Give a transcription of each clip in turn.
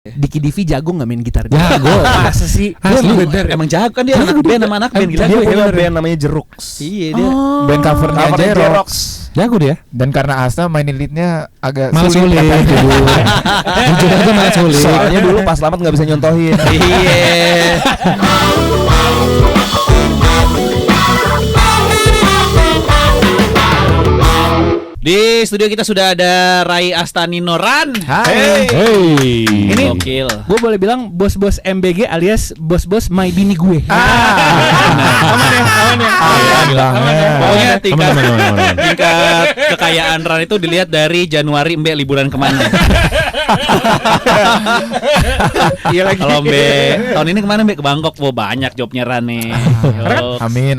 Diki Divi jago nggak main gitar? Jago. Masa sih? Asli. Bener. Emang jago kan dia anak band sama anak band gila. Dia gue punya bener. band namanya Jerux. Iya dia. Band covernya Covernya Jerox. Jerox. Jago dia. Dan karena Asta mainin leadnya agak Malah sulit. katanya. Jujur aja malah sulit. Soalnya dulu pas Slamet nggak bisa nyontohin. Iya. Di studio kita sudah ada Rai Astanino Ran. Hai. Hey. Ini Gokil. gue boleh bilang bos-bos MBG alias bos-bos my bini gue. Aman ya. Pokoknya tingkat Aman. tingkat kekayaan Ran itu dilihat dari Januari Mbe liburan kemana. Iya lagi. Kalau Mbe tahun ini kemana Mbe? Ke Bangkok. Wah banyak jobnya Ran nih. Yo. Amin.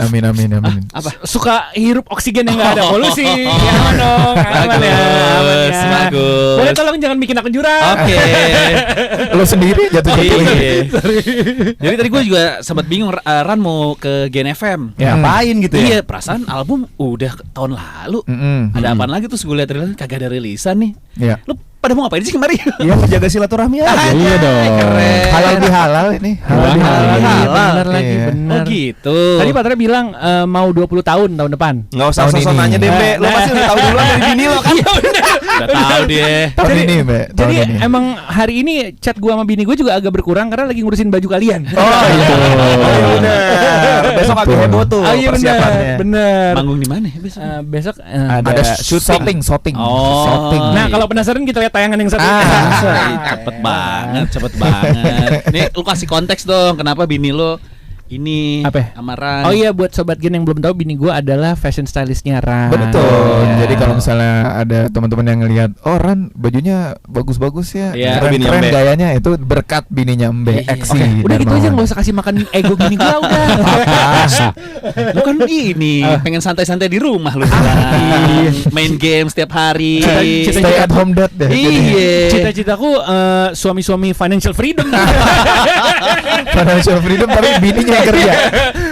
Apa? Suka hirup oksigen yang nggak ada polusi. Ya aman dong. Aman ya. Bagus, bagus. Boleh tolong jangan bikin akun jurang. Oke. Lo sendiri jatuh-jatuh. Iya. Jadi tadi gue juga sempat bingung Ran mau ke Gen FM. Ya ngapain gitu ya? Iya, perasaan album udah tahun lalu. Ada apaan lagi tuh gue lihat rilisan kagak ada rilisan nih. Iya. Lu pada mau ngapain sih kemari? Iya menjaga silaturahmi aja. Iya dong. Keren. Halal bihalal ini. Halal bihalal. Bener lagi, Iya. bener. Oh gitu. Tadi Pak Tra bilang mau 20 tahun depan. Nggak usah Tahun sosok ini. nanya deh, Be. Lo pasti udah tahu duluan dari bini lo kan? Udah tahu dia. Tahun ini, Mbak. Tahun Jadi ini. emang hari ini chat gua sama bini gue juga agak berkurang karena lagi ngurusin baju kalian. Oh, itu. Oh iya bener. Besok agak heboh tuh Ah, iya persiapannya. bener. Manggung di mana ya besok? Besok Ada shooting. Oh. Shooting. Nah, kalau penasaran kita lihat tayangan yang satu ini. Cepet banget. Nih lu kasih konteks dong, kenapa bini lo ini Apa? amaran? Oh iya, buat sobat Gen yang belum tahu, bini gue adalah fashion stylistnya Ran. Betul. Iya. Jadi kalau misalnya ada teman-teman yang ngelihat, oh Ran bajunya bagus-bagus ya, Iya. Bininya keren Mbe. gayanya, itu berkat bininya Mbe. Iya. Eksi. Udah gitu aja, Darmawan. nggak usah kasih makan ego bini gue udah. Lu kan ini pengen santai-santai di rumah lu. Main game setiap hari. Stay at home dad deh. Iya. Cita-citaku suami-suami financial freedom. Financial freedom tapi bininya yang kerja.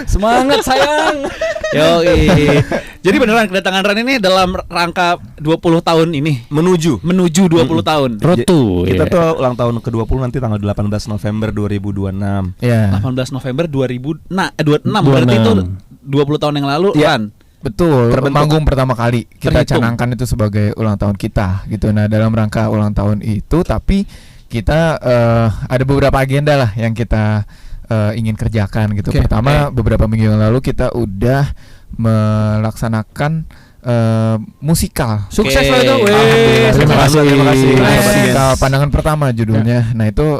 Semangat sayang. Yoi. Jadi beneran kedatangan Ran ini dalam rangka 20 tahun ini Menuju. menuju 20 tahun. Rotu. Kita Iya. tuh ulang tahun ke-20 nanti tanggal 18 November 2026. Ya. 18 November 26 berarti itu 20 tahun yang lalu Iya. Ran. Betul, Terbentuk. manggung pertama kali kita Terhitung. canangkan itu sebagai ulang tahun kita gitu. Nah, dalam rangka ulang tahun itu tapi kita ada beberapa agenda lah yang kita ingin kerjakan gitu. Oke, Pertama, beberapa minggu yang lalu kita udah melaksanakan musikal. Sukses Oke. lo itu. Alhamdulillah, terima kasih. Terima kasih. Musikal pandangan pertama judulnya. Nah, itu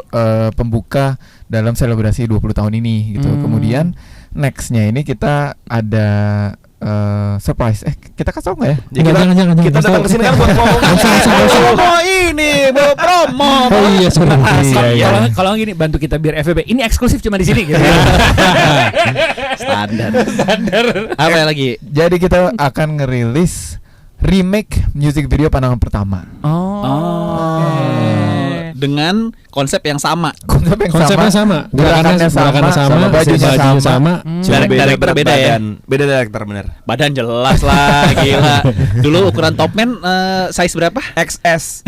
pembuka dalam selebrasi 20 tahun ini gitu. Kemudian nextnya ini kita ada surprise. Kita kasih tau nggak ya? Jadi Jangan. kita datang ke sini kan buat ngomong. Mau ini, mau promo. Oh iya, sorry. Kalau kalau gini bantu kita biar FVB ini eksklusif cuma di sini gitu. Standar. Apa lagi? Jadi kita akan ngerilis remake music video pandangan pertama. Dengan konsep yang sama. Konsepnya sama. Gerakannya sama, bajunya sama. Director beda ya. Beda director bener. Badan jelas lah, gila. Dulu ukuran top man size berapa? XS.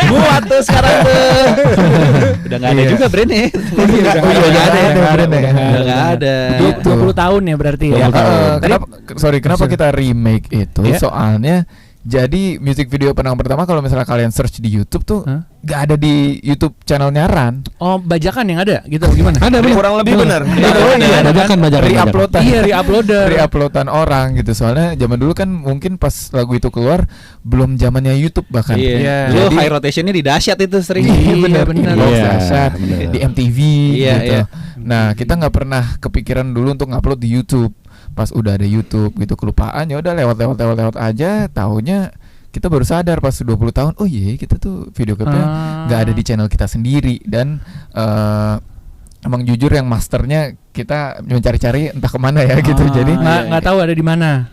Muat tuh sekarang tuh. Udah nggak ada Iya. juga brandnya. Udah nggak ada ya. brandnya. Udah nggak ada. 20 tahun ya berarti ya. Kenapa kita remake itu? Iya. Soalnya jadi music video pandangan pertama kalau misalnya kalian search di YouTube tuh nggak ada di YouTube channelnya Ran. Oh, bajakan yang ada gitu gimana? Ada bener. Kurang lebih bener. Bajakan. Re-uploadan. Iya, re-uploader. Re-uploadan orang gitu. Soalnya zaman dulu kan mungkin pas lagu itu keluar belum zamannya YouTube bahkan. Iya. Dulu high rotationnya di dahsyat itu sering. Iya benar. bener. Di Box Iya, Dahsyat, bener. di MTV Iya, gitu. iya. Nah, kita nggak pernah kepikiran dulu untuk ngupload di YouTube. Pas udah ada YouTube gitu kelupaan ya udah lewat aja, taunya kita baru sadar pas 20 tahun, oh iya kita tuh video klipnya nggak ada di channel kita sendiri. Dan emang jujur yang masternya kita mencari-cari entah kemana ya gitu. Jadi nggak tahu ada di mana.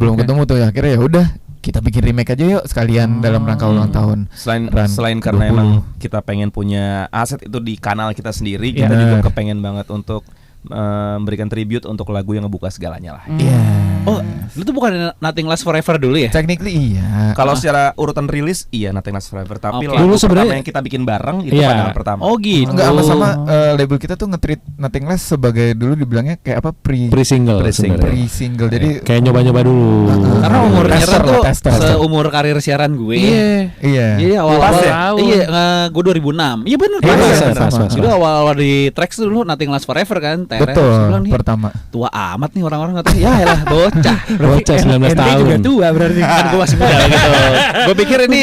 belum ketemu tuh. Akhirnya ya udah kita bikin remake aja yuk sekalian dalam rangka ulang tahun. Selain karena 20. emang kita pengen punya aset itu di kanal kita sendiri, kita Iya. juga kepengen banget untuk memberikan tribute untuk lagu yang ngebuka segalanya lah. Iya. Oh, lu tuh bukan Nothing Lasts Forever dulu ya? Technically iya. Kalau secara urutan rilis iya Nothing Lasts Forever, tapi Oke. lagu Dulu pertama sebenarnya- yang kita bikin bareng itu Iya. Pandangan Pertama. Oh gitu. Enggak sama label kita tuh nge-treat Nothing Less sebagai dulu dibilangnya kayak apa Pre-single Pre-single. sebenarnya. pre-single. Jadi Kayak nyoba-nyoba dulu. Karena umur Tester Nyeran lah, tuh tester. seumur karir siaran gue. iya. Iya Pas ya? awal-awal. Iya, gue 2006. Iya benar. Iya, Pas. sama. Jadi awal-awal di tracks dulu Nothing Lasts Forever kan. Teres. Betul. Gua bilang nih, Pertama. tua amat nih orang-orang katanya. Ya elah bocah. Bocah 19 Ente tahun. juga tua berarti. Kan gue masih muda gitu. Gue pikir ini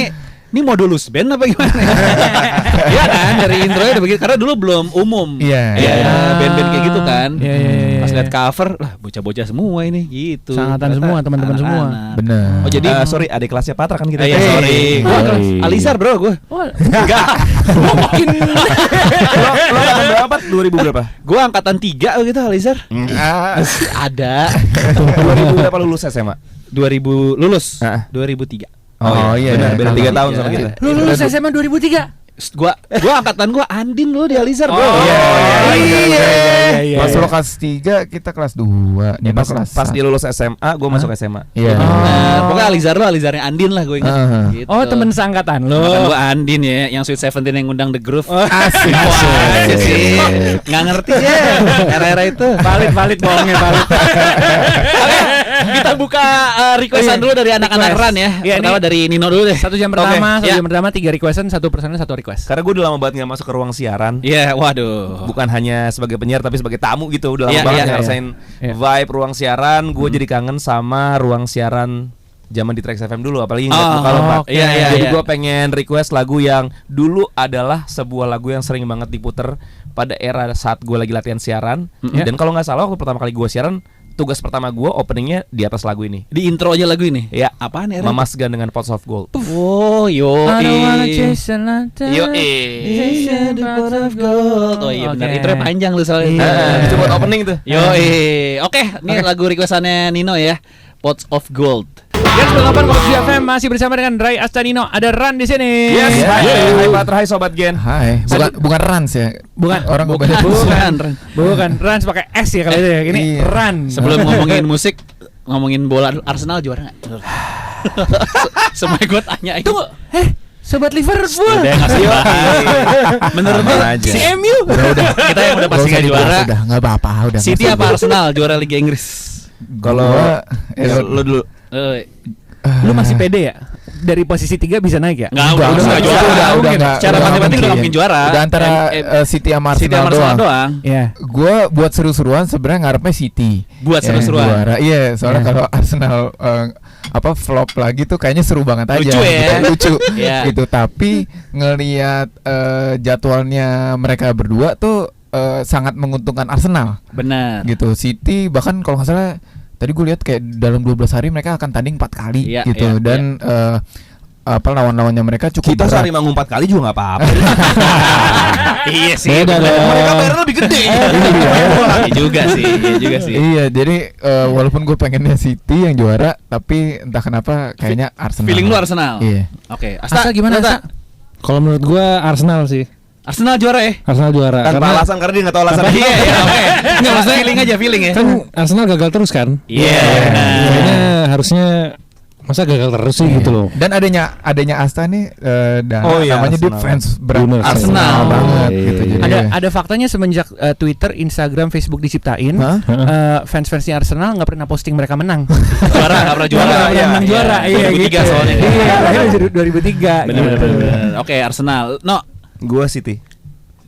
modulus band apa gimana? Iya kan dari intronya udah begitu karena dulu belum umum. Iya. Band-band kayak gitu kan. Iya, iya, iya. Pas lihat cover lah bocah-bocah semua ini gitu. Sangatan Ternyata semua, teman-teman semua. anak-anak. Bener. Oh jadi Sorry, adik kelasnya Patra kan kita. Iya sorry. Gua Sorry. kelas Alisar bro gue. Enggak. Lo angkatan berapa? 2000 berapa? Gue angkatan 3 gitu Alisar. Ah, Ada 2000 berapa lulus SMA? 2000 lulus. Ah. 2003. Oh, iya. Benar, beda 3 tahun Iya. sama kita. Lu lulus SMA 2003. Gua angkatan gua Andin dulu di Alizar bro. iya. Pas lo kelas 3, kita kelas 2. Ya, pas dia lulus SMA, gue masuk SMA. Iya. Nah, pokoknya Alizar lo Alizarnya Andin lah gue ingat. Gitu. Oh, temen seangkatan lu. Angkatan gua Andin ya, yang Sweet Seventeen yang ngundang The Groove. Asik. Wah, aja sih. Nggak ngerti ya era-era itu. Valid bohongnya valid. Oke, kita buka requestan dulu dari anak-anak Request. Ran ya. Iya, Pertama ini dari Nino dulu deh. Satu jam pertama, Oke, satu ya. jam pertama 3 requestan, satu personnya 1 request. Karena gue udah lama banget gak masuk ke ruang siaran. Iya, waduh. Bukan hanya sebagai penyiar tapi sebagai tamu gitu. Udah lama Iya, banget iya, ngerasain iya. vibe ruang siaran. Gue jadi kangen sama ruang siaran zaman di Trax FM dulu, apalagi ingat muka lo, Pak. oke. Iya, iya, Jadi iya. gue pengen request lagu yang dulu adalah sebuah lagu yang sering banget diputer pada era saat gue lagi latihan siaran. Dan kalau nggak salah waktu pertama kali gue siaran, tugas pertama gue openingnya di atas lagu ini. Di intro aja lagu ini. Ya, Apaan ya? Mamas Gun dengan Pots of Gold. Oh, yo. I don't wanna chase another. Yo, Chase the pot of gold. Oh iya benar, Oke. intronya panjang lu soalnya. Nah, itu buat opening tuh. Yo, oke, ini lagu requestannya Nino ya, Pots of Gold. Yes, 98,7 FM masih bersama dengan Ray Astanino. Ada Ran di sini. Yes, Iya. hai Patra, hai Sobat Gen. Hai. Bukan Rans ya. Bukan. Orang Bukan, kebanyakan. Bukan Ran pakai S ya kalau itu ya. Ini Iya. Ran. Sebelum ngomongin musik, ngomongin bola Arsenal juara nggak? Semua gue tanya itu. Tunggu. Sobat Liverpool. Udah nggak usah dibahas. Menurut Aman lu aja. Si MU. kita yang udah pasti nggak juara. Udah nggak apa-apa. Udah. City apa Arsenal juara Liga Inggris? Kalau lo dulu. Lu masih pede ya? Dari posisi 3 bisa naik ya? Nggak, Udah nggak juara. nggak. Secara Udah matematik mungkin. udah mungkin juara. Udah antara City sama City Arsenal sama Arsenal doang. doang. Iya. Gue buat seru-seruan sebenarnya ngarepnya City. Buat yang seru-seruan. juara. Iya, soalnya Iya. kalau Arsenal flop lagi tuh kayaknya seru banget aja. Lucu ya. Gitu, lucu. Iya. Gitu. Tapi ngelihat jadwalnya mereka berdua tuh sangat menguntungkan Arsenal. Benar. Gitu. City bahkan kalau nggak salah tadi gue lihat kayak dalam 12 hari mereka akan tanding 4 kali Iya, gitu. iya, Dan lawan-lawannya mereka cukup Kita berat. sehari manggung 4 kali juga nggak apa-apa. Iya sih. Beda dong. Mereka bayar lebih gede. Iya juga sih. Iya juga sih. Iya, jadi walaupun gue pengennya City yang juara, tapi entah kenapa kayaknya Arsenal. Feeling lu Arsenal. Iya. Oke. Asta gimana, Asta? Kalau menurut gua Arsenal sih. Arsenal juara ya? Arsenal juara. Tanpa alasan karena dia nggak tahu alasan. Iya, iya, oke. Nggak maksudnya feeling aja, feeling ya. kan Arsenal gagal terus kan. Iya. Kayaknya harusnya masa gagal terus sih gitu loh. Dan adanya Asta nih Oh iya, namanya dia Arsenal. fans berat Bener, Arsenal banget Iya, gitu. iya. Jadi Ada faktanya semenjak Twitter, Instagram, Facebook diciptain, Hah? fans-fansnya Arsenal nggak pernah posting mereka menang. Juara, nggak pernah juara. Nggak pernah menang juara. Iya 2003 gitu. soalnya. Iya, terakhir 2003. Bener, gitu. bener. Oke, Arsenal. No. Gua City.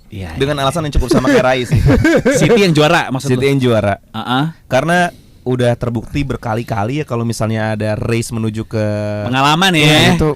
Iya. Dengan alasan yang cukup sama kayak Rai sih. City yang juara maksud City lu? yang juara. Karena Karena udah terbukti berkali-kali ya kalau misalnya ada race menuju ke pengalaman ya. Iya, itu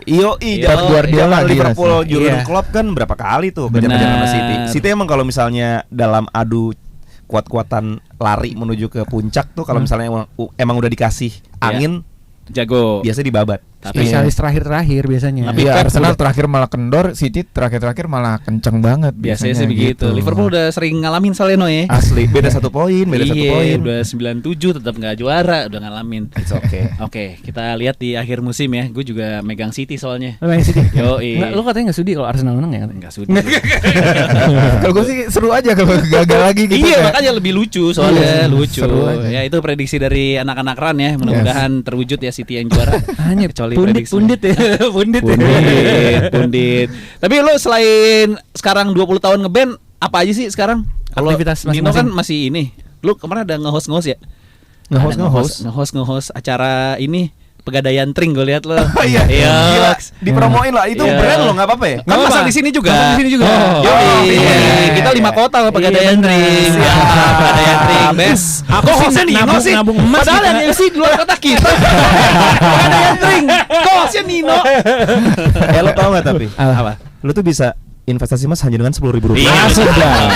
Pep Guardiola dia Liverpool sih. Jurgen Iya. Klopp kan berapa kali tuh Benar. kejar-kejar sama City. City emang kalau misalnya dalam adu kuat-kuatan lari menuju ke puncak tuh kalau misalnya emang udah dikasih angin Jago. biasanya dibabat. spesialis terakhir biasanya. Tapi Iya, Pep Arsenal udah- terakhir malah kendor, City terakhir malah kenceng banget. Biasanya sih gitu. begitu. Liverpool udah sering ngalamin soalnya ya. Asli beda 1 poin, beda 1 Iya, poin. udah 97 tetap nggak juara, udah ngalamin. It's okay. Oke, kita lihat di akhir musim ya. Gue juga megang City soalnya. Lo main City? Yo, Nggak, lo katanya nggak sudi kalau Arsenal menang ya? Enggak sudi. Kalau gue sih seru aja kalau gagal lagi gitu. Iya, kayak- makanya lebih lucu soalnya, Iya, lucu. seru aja. Ya itu prediksi dari anak-anak Ran ya. Mudah-mudahan terwujud ya City yang juara. Hanya Kecuali pundit ya, pundit. Pundit. Tapi lo selain sekarang 20 tahun ngeband, apa aja sih sekarang? Kalau Aktivitas Nino masing-masing. kan masih ini. Lu kemarin ada nge-host ya? Nge-host. Ada nge-host acara ini Pegadaian Tring gue lihat lo. Iya. Gila, dipromoin lah. Itu Iya. brand lo enggak apa-apa ya? Kan masang di sini juga. Masang di sini juga. Yoi. iya. Kita 5 kota loh Pegadaian Iya, benar. Tring. Siap. Pegadaian Tring, best. Aku Kok sih hostnya Nino nabung- sih? nabung emas Padahal kita. yang MC di luar kota kita. Pegadaian Tring. Kok hostnya Nino? Lo tau gak tapi? Apa? Lo tuh bisa investasi emas hanya dengan 10.000 rupiah.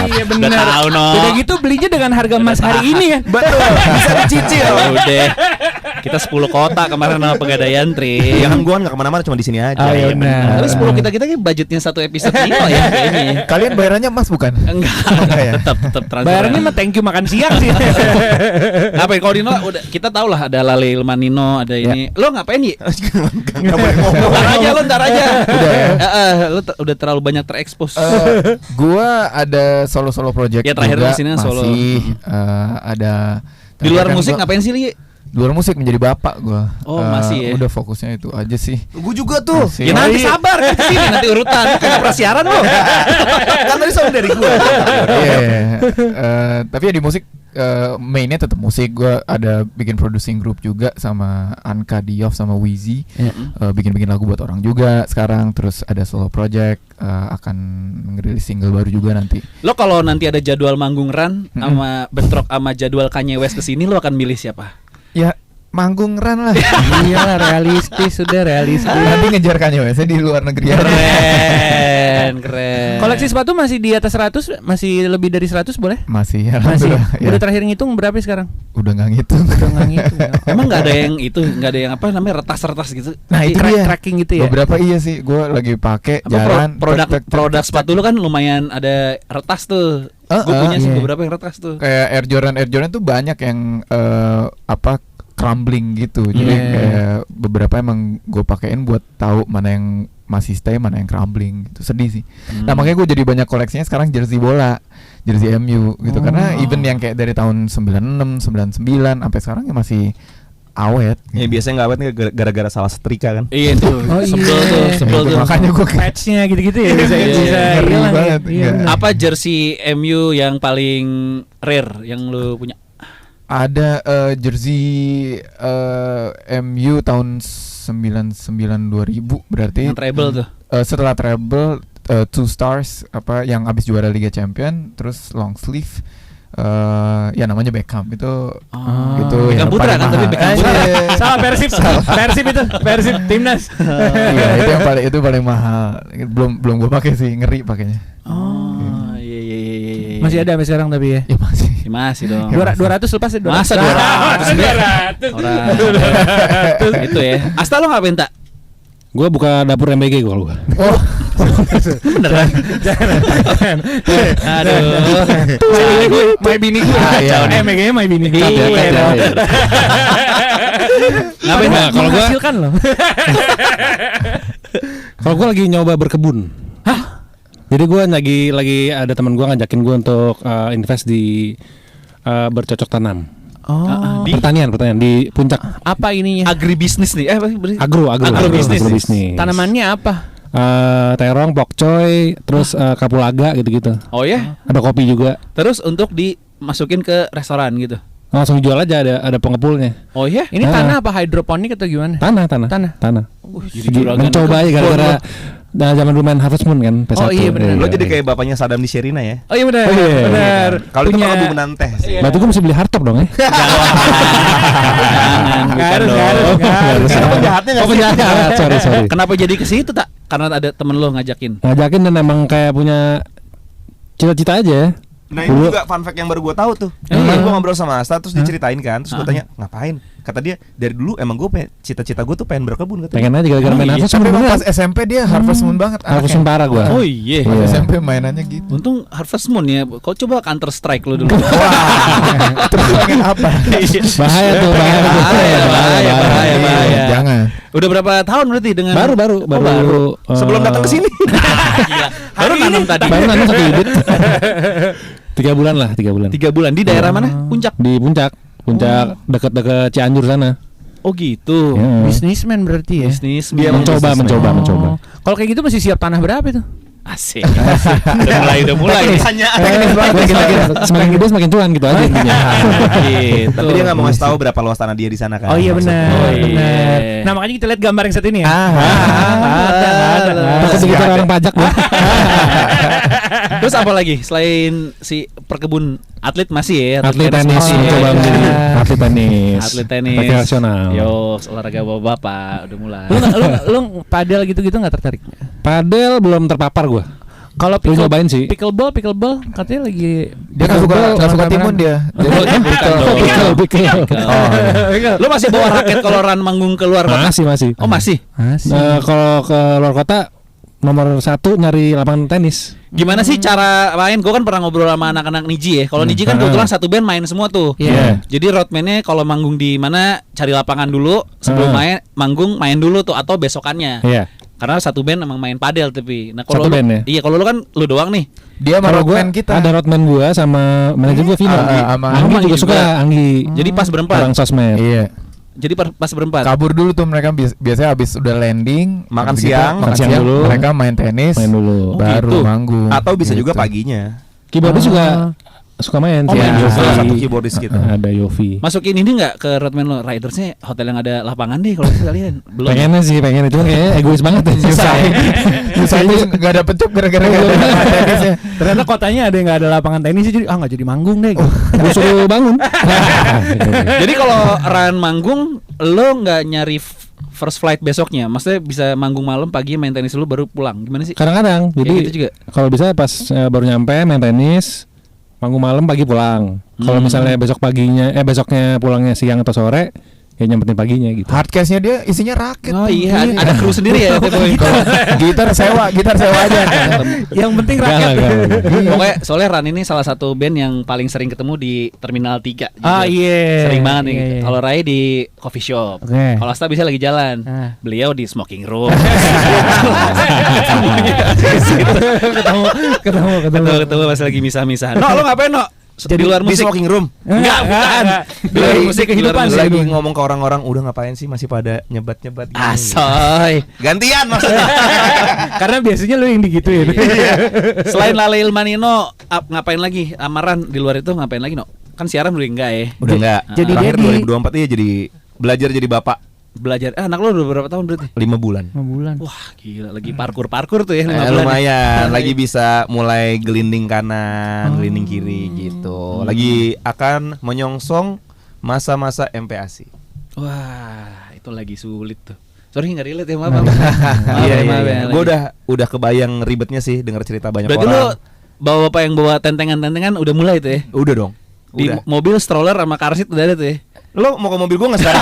Iya benar. Udah tahu, no. Udah gitu belinya dengan harga emas hari ini kan. Betul, bisa dicicil. Udah. Kita 10 kota kemarin sama Pegadaian Tring. Ya kan gua nggak kemana-mana, cuma di sini aja. Ah, iya benar. Tapi 10 kita kayak budgetnya satu episode Nino ya kayaknya. Kalian bayarannya emas bukan? Enggak, ya? tetap transfer. Bayarannya mah thank you makan siang sih. Apa ya, kalau Nino udah kita tahu lah ada Lale Ilman Nino, ada ini. Lo ngapain Yi? Nggak boleh ngomong. Ntar aja. Udah ya? Lo udah terlalu banyak terekspos. Gua ada solo project Ya, terakhir juga, di sini kan solo. masih ada Di luar kan musik gua- ngapain sih Li? Di luar musik menjadi bapak gua. Oh, masih ya? Udah fokusnya itu aja sih. Gue juga tuh. Masih. Ya nanti sabar kan kesini nanti urutan. Lo kayak prasiaran lo. Kan tadi soal dari gue. Iya. Tapi ya di musik mainnya tetap musik. Gua ada bikin producing group juga sama Anka Diof sama Wheezy. Bikin-bikin lagu buat orang juga sekarang. Terus ada solo project, akan ngerilis single baru juga nanti. Lo kalau nanti ada jadwal manggung Ran sama bentrok sama jadwal Kanye West kesini, lo akan milih siapa? Ya manggung Ran lah. Iya realistis sudah realistis. Nanti ngejar Kanye West di luar negeri. Keren. Koleksi sepatu masih di atas 100, masih lebih dari 100 boleh? Masih Masih. alhamdulillah. Ya. Udah terakhir ngitung berapa sekarang? Udah nggak ngitung. Udah nggak ngitung. Ya. Emang nggak ada yang itu, nggak ada yang apa namanya retas-retas gitu? Nah itu dia. Tracking gitu ya. Beberapa iya sih. Gue lagi pakai Apa jalan. produk sepatu lu kan lumayan ada retas tuh. Gue punya sih iya. beberapa yang retas tuh. Kayak Air Jordan tuh banyak yang crumbling gitu. Jadi Iya. kayak beberapa emang gue pakein buat tahu mana yang masih stay, mana yang crumbling gitu. Sedih sih. Nah makanya gue jadi banyak koleksinya sekarang jersey bola, jersey MU gitu. Karena even yang kayak dari tahun 96, 99 sampai sekarang ya masih awet. Ya biasanya nggak awet nih gara-gara salah setrika kan. Iya tuh, Oh, sebel iya. tuh, sebel Itu tuh. makanya gue Patchnya gitu-gitu ya bisa Iya, bisa ngeri hilang ya. banget, Iya, iya. benar. Apa jersey MU yang paling rare yang lu punya? ada jersey MU tahun 99 2000 berarti Yang treble tuh. setelah treble 2 stars apa yang abis juara Liga Champion terus long sleeve ya namanya Beckham itu itu Beckham yang Putra paling kan, tapi mahal. Beckham Putra. Iya. Salah Persib. Persib itu, Persib timnas. Iya, itu paling mahal. Belum gue pakai sih, ngeri pakainya. Oh, iya. Masih ada sampai sekarang tapi ya. Ya masih. Ya, masih dong. 200 lepas ya 200. Masa 200? Orang. Itu ya. Asta lo ngapain tak? Gue buka dapur MBG gue kalau gue. Beneran? Aduh. My bini gue. iya. MG my bini. Iya. Ngapain Nah, kalau gua- menghasilkan loh. Kalau gue lagi nyoba berkebun. Jadi gue lagi ada teman gue ngajakin gue untuk invest di bercocok tanam. Oh. Pertanian di puncak. Apa ininya? Agribisnis nih. Agro Agrobisnis. Tanamannya apa? Terong, pokcoy, terus kapulaga gitu-gitu. Oh ya. Ada kopi juga. Terus untuk dimasukin ke restoran gitu. Langsung jual aja ada pengepulnya. Oh ya. Ini tanah apa hidroponik atau gimana? Tanah. Jadi juragan Mencoba aja gara-gara zaman dulu main Harvest Moon kan PS1. Oh, iya, bener. Lo jadi kayak bapaknya Saddam di Sherina ya. Oh iya benar. Oh, iya. Benar. Kalau itu mah kebumenan teh sih. Berarti gue mesti beli hardtop dong ya. Jangan, bukan dong. Siapa penjahatnya nggak Oh sih? penjahat, sorry. Kenapa jadi ke situ tak? Karena ada temen lo ngajakin. Ngajakin dan emang kayak punya cita-cita aja. Nah ini juga fun fact yang baru gue tahu tuh. Kemarin gue ngobrol sama Asta terus diceritain kan, terus gue tanya ngapain? kata dia dari dulu emang gue cita-cita gue tuh pengen berkebun katanya. Pengen aja gara-gara main Harvest Tapi Moon emang beneran. pas SMP dia Harvest Moon banget. Harvest Moon parah gua. Oh iya. Pas Iya. SMP mainannya gitu. Untung Harvest Moon ya. Kau coba Counter Strike lu dulu. Terus pengen apa? Bahaya tuh, bahaya. Jangan. Udah berapa tahun berarti dengan Baru. Sebelum datang ke sini. Baru nanam tadi. Baru nanam 1 bibit. 3 bulan lah, 3 bulan. 3 bulan di daerah mana? Puncak. Di Puncak dekat-dekat Cianjur sana. Oh gitu. Ya. Bisnismen berarti ya. Bisnis Dia mencoba. Kalau kayak gitu masih siap tanah berapa itu? Asik. Udah mulai. Tanya. Semakin gede semakin tuan gitu aja intinya. Gitu. Tapi dia nggak mau ngasih tahu berapa luas tanah dia di sana kan. Oh iya Maksudnya. benar. Oh, iya. Benar. Nah makanya kita lihat gambar yang satu ini ya. Ada. Takut dikira orang pajak gua. Terus apa lagi selain si perkebun atlet masih ya? Atlet tenis masih ya? mencoba menjadi atlet tenis. Atlet tenis Rekreasional. Yo, olahraga bapak udah mulai. Lu padel gitu-gitu nggak tertarik? Padel belum terpapar gua. Kalau Lu nyobain sih. pickleball katanya lagi Dia nggak suka timun dia. Pickle. Lu masih bawa raket kalau Ran manggung keluar kota? Masih. Oh masih. Kalau ke luar kota nomor 1 nyari lapangan tenis. Gimana sih cara main? Gue kan pernah ngobrol sama anak-anak Niji ya. Kalau Niji kan kebetulan satu band main semua tuh. Iya. Jadi roadman-nya kalau manggung di mana cari lapangan dulu sebelum main dulu tuh atau besokannya. Iya. Karena satu band emang main padel tapi. Nah Satu kalau band ya? Iya, kalau lu kan lu doang nih. Dia Kalau gua merockman kita. ada roadman gua sama manajer gua Vino. Sama Anggi juga suka, Anggi. Jadi pas berempat. Orang sosmed. Iya. Jadi pas berempat. Kabur dulu tuh mereka biasanya habis udah landing, Makan habis gitu, siang. makan Makan siang siang dulu. mereka main tenis, Main dulu. baru gitu. manggung. Atau bisa juga Gitu. paginya. Keyboardis juga suka main. Oh, sih. main juga. Salah satu keyboardis kita. Ada Yofi. Masukin ini enggak ke roadman lo? Ridersnya hotel yang ada lapangan deh kalau kalian. Belum. Pengennya sih, cuma kayaknya egois banget ya. Susah. Susah nggak dapet job gara-gara tenisnya. Ternyata kotanya ada yang nggak ada lapangan tenis jadi nggak jadi manggung deh. Gue suruh bangun. Jadi kalau Ran manggung lo nggak nyari first flight besoknya? Maksudnya bisa manggung malam, pagi main tenis dulu baru pulang. Gimana sih? Kadang-kadang. Kayak Jadi gitu juga. kalau bisa pas baru nyampe main tenis, manggung malam pagi pulang. Kalau misalnya besoknya pulangnya siang atau sore, ya nyampetin paginya gitu. Hardcase-nya dia isinya raket. Oh tuh. iya, ada kru sendiri ya Boy. gitar sewa aja. Yang penting Enggak rakyat. lah. Pokoknya soalnya Ran ini salah satu band yang paling sering ketemu di Terminal 3. Ah iya. Sering banget nih. Iya. Kalau Rai di coffee shop. Oke. Kalau Asta bisa lagi jalan. Ah. Beliau di smoking room. ketemu pas lagi misah-misah. No, lo ngapain, No? Di luar Di musik. smoking room. Enggak, bukan. Di luar musik kehidupan Lagi ngomong ke orang-orang udah ngapain sih masih pada nyebat-nyebat gini. Asoy. Gantian maksudnya. Karena biasanya lu yang digituin. Selain Lale Ilmanino, ngapain lagi? Amaran di luar itu ngapain lagi, No? Kan siaran udah enggak ya? Udah enggak. Jadi Terakhir dia di- 2024 ya jadi belajar jadi bapak Belajar. Anak lo udah berapa tahun berarti? 5 bulan. 5 bulan. Wah, gila lagi parkur tuh ya 5 bulan. Lumayan, lagi bisa mulai gelinding kanan, gelinding kiri gitu. Lagi akan menyongsong masa-masa MPASI. Wah, itu lagi sulit tuh. Sorry nggak relate ya, maaf. Iya. Gue udah kebayang ribetnya sih dengar cerita banyak Berarti orang. lo bawa bapak yang bawa tentengan-tentengan udah mulai tuh ya? Udah dong. Di Udah. mobil stroller sama car seat udah ada tuh ya? Lo mau ke mobil gue nggak sekarang?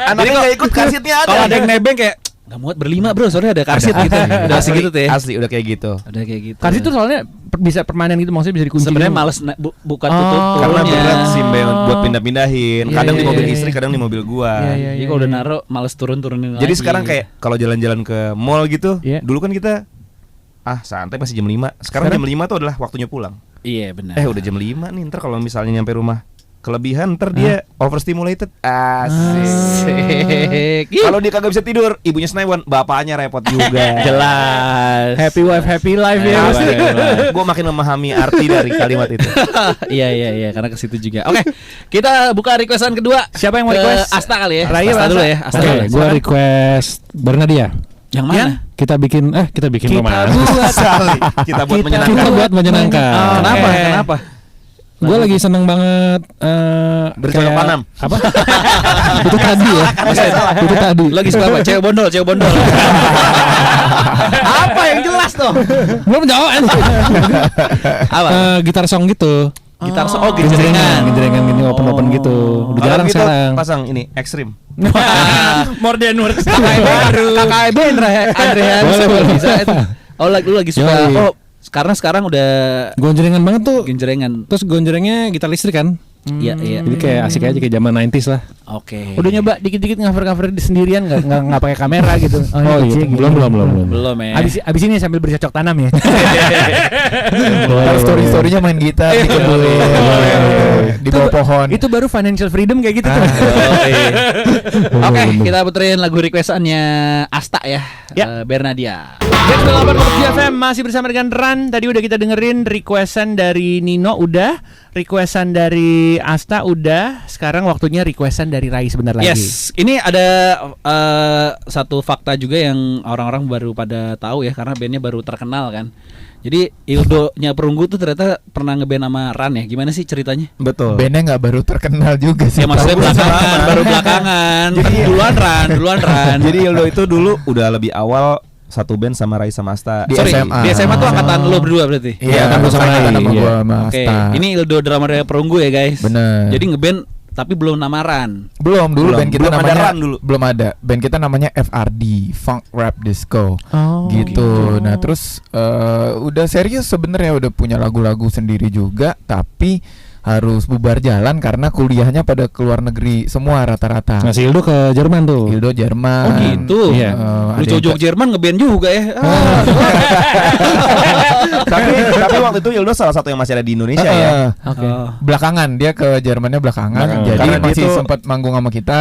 Anaknya nggak ikut car seatnya ada. Kalau ada yang nebeng kayak nggak muat berlima bro, sorry ada car seat gitu. Udah asli gitu tuh ya? Asli udah kayak gitu. Udah kayak gitu. Karena itu soalnya bisa permanen gitu, maksudnya bisa dikunci. sebenarnya gitu. males buka tutup Karena turunnya. berat SIM buat pindah-pindahin. Iya, Kadang iya, di mobil iya. istri, kadang di mobil gua. Jadi kalau udah naruh males turunin Jadi lagi. sekarang kayak kalau jalan-jalan ke mall gitu, Iya. dulu kan kita santai masih jam 5. Sekarang jam 5 tuh adalah waktunya pulang. Iya benar. Udah jam 5 nih, ntar kalau misalnya nyampe rumah kelebihan, ntar dia overstimulated. Asik. Kalau dia kagak bisa tidur, ibunya senewan, bapaknya repot juga. Jelas. Happy wife, happy life ya. pasti. Gue makin memahami arti dari kalimat itu. Iya karena ke situ juga. Oke, kita buka requestan kedua. Siapa yang mau Ke request? Asta kali ya. Raya, Asta Asta. dulu ya. Asta Oke, dulu. gue request Bernadia. Yang mana? Kita bikin romantis. Kita buat Kita menyenangkan. buat menyenangkan. Kenapa? Kenapa? Gue lagi seneng banget Bercocok kayak- tanam. Apa? Itu tadi ya. Itu tadi. Lagi suka apa? Cewek bondol. Apa yang jelas tuh? Belum jawab. Apa? Gitar song gitu. Gitar Genjrengan gini open gitu. Udah Kalau jarang gitu, sekarang. pasang ini ekstrim. More than words. KKB Andrean Boleh. bisa itu. Oh lu lagi suka. Yoi. Oh karena sekarang udah Gonjrengan banget tuh. genjrengan. Terus gonjrengnya gitar listrik kan. Iya iya. Jadi kayak asik aja kayak zaman 90s lah. Oke. Udah nyoba dikit-dikit cover sendirian nggak pakai kamera gitu. Oh iya, kecil, belum. Belum ya. Abis ini sambil bercocok tanam ya. Kalau story-storynya main gitar di kebun, di bawah pohon. Itu baru financial freedom kayak gitu tuh. Oke, kita puterin lagu requestannya Asta ya. Ya. Bernadia. Yes, 98 FM masih bersama dengan Ran. Tadi udah kita dengerin requestan dari Nino udah, requestan dari Asta udah. Sekarang waktunya requestan dari Rai sebentar lagi. Yes, ini ada satu fakta juga yang orang-orang baru pada tahu ya, karena bandnya baru terkenal kan. Jadi Ildo-nya Perunggu tuh ternyata pernah ngeband sama Ran ya. Gimana sih ceritanya? Betul. Bandnya nggak baru terkenal juga sih. Ya maksudnya belakangan, baru belakangan. Jadi duluan Ran. Jadi Ildo itu dulu udah lebih awal satu band sama Rai sama Asta. Di Sorry, SMA. di SMA tuh angkatan lo berdua berarti. Iya, Angkatan sama angkatan Rai, sama iya. gua sama Oke, Asta. ini Ildo drummernya Perunggu ya guys. Bener. Jadi ngeband tapi belum nama Ran. Belum dulu Belum. band kita Belum ada namanya Ran dulu. belum ada. Band kita namanya FRD, Funk Rap Disco. Oh, gitu. Nah, terus udah serius sebenarnya, udah punya lagu-lagu sendiri juga, tapi harus bubar jalan karena kuliahnya pada keluar negeri semua rata-rata. Nah, si Ildo ke Jerman tuh. Ildo Jerman. Oh gitu. Iya. Lu jauh-jauh Jerman ngeband juga ya. tapi waktu itu Ildo salah satu yang masih ada di Indonesia ya. Oke. Belakangan dia ke Jermannya belakangan. Belakangan. Jadi Karena dia masih tuh- sempat manggung sama kita.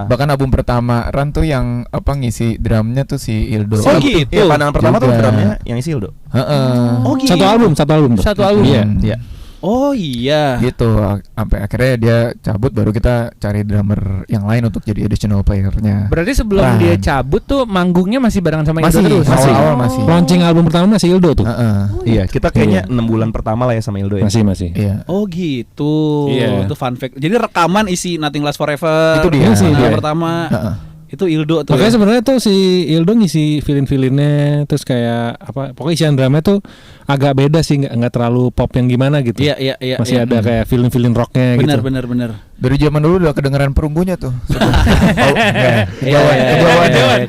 Bahkan album pertama Ran tuh yang ngisi drumnya tuh si Ildo. Oh, gitu. Iya, pandangan pertama tuh Juga. drumnya yang isi Ildo. Heeh. Oh gitu. Satu album tuh. Satu album. Iya. Iya. Oh iya. Gitu sampai akhirnya dia cabut, baru kita cari drummer yang lain untuk jadi additional playernya. Berarti sebelum Ran. dia cabut tuh manggungnya masih barengan sama Masih, Ildo terus. awal-awal masih. Launching album pertama masih Ildo tuh. Heeh. Iya, kita kayaknya 6 bulan pertama lah ya sama Ildo ya. Masih. Iya. Oh gitu. Iya. Itu fun fact. Jadi rekaman isi Nothing Lasts Forever. Itu dia. Sih, Yang dia. pertama. Heeh. Itu Ildo tuh. Makanya ya. sebenarnya tuh si Ildo ngisi feeling-feelinnya, terus kayak apa? Pokoknya isian drama tuh agak beda sih, nggak terlalu pop yang gimana gitu. Iya. Masih ada kayak feeling rocknya gitu. Bener. Dari zaman dulu udah kedengeran perunggunya tuh.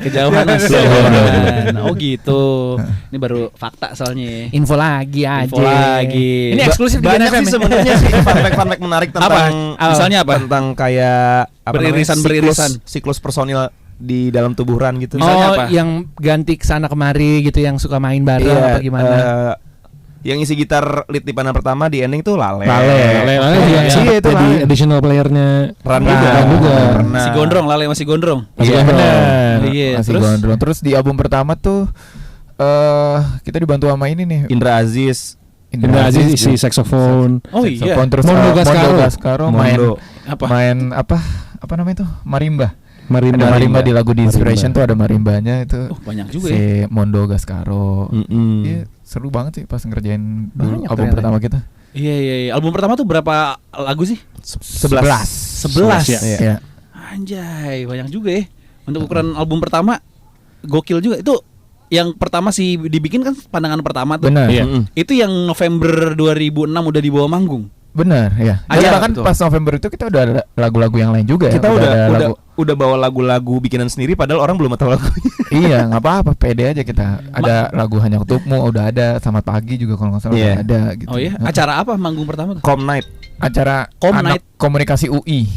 Kejauhan. Oh gitu. Ini baru fakta soalnya. Info lagi aja. Info lagi. Ini eksklusif di Banyak GNFM sih ya? sebenarnya sih fun fact menarik tentang Apa? Misalnya apa? Tentang kayak apa namanya, Beririsan. siklus personil di dalam tubuh Ran gitu. Misalnya Oh, apa? yang ganti kesana kemari gitu, yang suka main bareng Iya, apa gimana? yang isi gitar lead di panah pertama di ending tuh Lale. Lale juga Iya, sih itu jadi Lale. additional playernya Ran Ran juga. Pernah. Masih gondrong, Lale masih gondrong. Masih Iya, gondrong. bener. Iya, Masih terus? gondrong. Terus di album pertama tuh kita dibantu sama ini nih. Indra Aziz. Indra Aziz isi saxophone. Oh iya. Saxophone, terus Mondo Mondo Gascaro. Gascaro main Mondo. Apa? namanya tuh? Marimba. Marimba. Ada marimba di lagu di Inspiration tuh, ada marimbanya itu. Oh, banyak juga ya. Si Mondo Gascaro. Iya, seru banget sih pas ngerjain dulu Banyak album ternyata. pertama kita. Iya. Album pertama tuh berapa lagu sih? 11. 11. Ya. Iya. Anjay, banyak juga ya. Untuk ukuran album pertama gokil juga. Itu yang pertama sih dibikin kan pandangan pertama tuh. Benar. Iya. Itu yang November 2006 udah dibawa manggung. Benar, ya. Dan Iya, bahkan betul. pas November itu kita udah ada lagu-lagu yang lain juga ya. Kita ada udah bawa lagu-lagu bikinan sendiri padahal orang belum tahu lagunya. Iya, nggak apa-apa, pede aja kita. Ada lagu Hanya Untukmu udah ada, Selamat Pagi juga kalau nggak salah Iya. udah ada gitu. Oh iya, acara apa manggung pertama tuh? Com Night. Acara Com anak Night. komunikasi UI.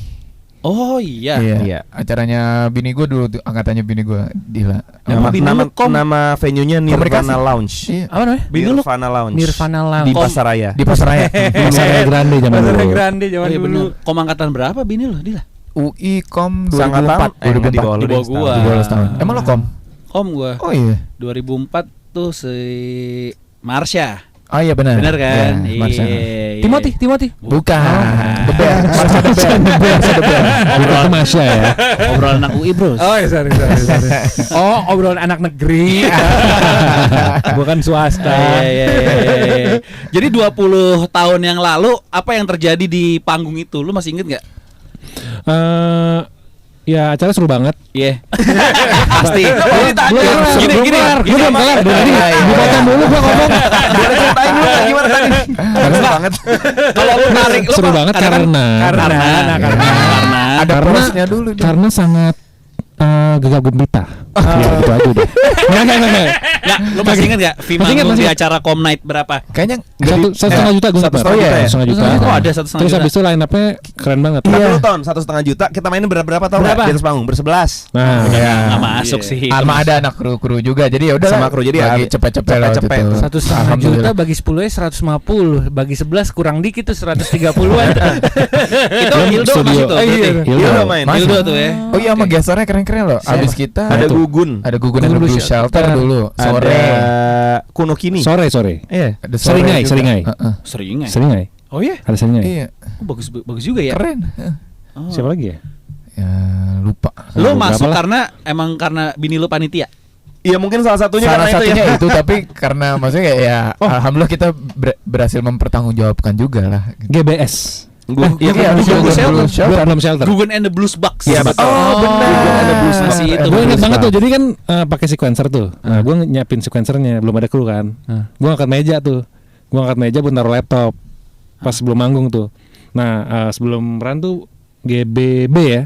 Oh iya. Iya. Acaranya bini gue dulu tuh, angkatannya bini gue Dila. Nama bini lu Com? Nama venue-nya Komunikasi. Nirvana Lounge. Iya. Apa namanya? Bini lu Nirvana Lounge. Nirvana Lounge. Di Pasaraya. Di Pasaraya. Pasaraya Grande zaman dulu. Grande Oh iya bener. Kom angkatan berapa bini lu? Dila? UI Kom Seangkatan? 2004. Enggak di bawah lu Di bawah deh, gua. setahun. 17 tahun. Emang lo Kom? Kom gua. Oh iya. 2004 tuh si Marsha. Oh iya benar. Bener kan? Iya, Marsha. Iya. Timothy. Bukan. The Band. Marsha The Band. Marsha The Band. Itu Masya ya. Obrolan anak UI, Bro. Oh, sorry. Oh, obrolan anak negeri. Bukan swasta. Iya. Jadi 20 tahun yang lalu apa yang terjadi di panggung itu? Lu masih inget nggak? Ya acara seru banget. Iya. Pasti. Gini, gue belum kelar. Tadi dipotong dulu gue ngomong. Ceritain lu gimana tadi? Seru banget. Kalau lu narik lu Seru kok banget kadang-kadang- karena karena Ada prosesnya dulu dia. karena sangat gegap gempita. Ya, itu aja deh. Enggak. Nggak, lu masih ingat gak Fi Masih ingat, manggung masih di ingat. acara Com Night berapa? Kayaknya Satu setengah juta gue satu ingat. setengah juta ya? 1,5 juta. Oh, ada 1,5 Terus juta. habis itu line up-nya keren banget. Tapi lu tahun 1,5 juta kita mainin berapa tahun Berapa? di atas panggung? Bersebelas. Nah, Nggak masuk sih. sama ada anak kru juga. Jadi ya udah Sama kru, jadi bagi ya cepet-cepet lah waktu cepet-cepet. itu. 1,5 juta bagi 10 ya 150, bagi 11 kurang dikit tuh 130-an. Itu Hildo studio. masih tuh. Iya, berarti. Hildo main. Masih. Hildo tuh ya. Oh iya, sama gesturnya keren-keren loh. Abis kita Ada Itu. Gugun. ada Gugun and the Blue Blue Shelter Shelter. dulu. Sore. Ada Kuno Kini. sore. Iya. Ada sore Seringai, juga. Seringai. Heeh. Sering. Seringai. Oh iya. Ada Seringai. Iya, Oh, bagus juga ya. keren. Oh. Siapa lagi ya? Ya lupa. Lu Berapa masuk lah? karena bini lu panitia. Iya mungkin salah satunya Salah karena satunya itu ya. itu, tapi karena maksudnya kayak ya alhamdulillah kita berhasil mempertanggungjawabkan juga lah. GBS. Iya, Iya, Gugun Blue Shelter. Shelter. Belum Shelter. Gugun and the Blues Bucks. Iya, betul. Oh, benar. Ada Blues Masih Bucks. itu. Gue inget Blues banget tuh, Bucks. jadi kan pakai sequencer tuh. Nah, gue nyiapin sequencernya, belum ada kru kan. Gue angkat meja tuh. Gue angkat meja buat naruh laptop. Pas sebelum manggung tuh. Nah, sebelum run tuh GBB ya.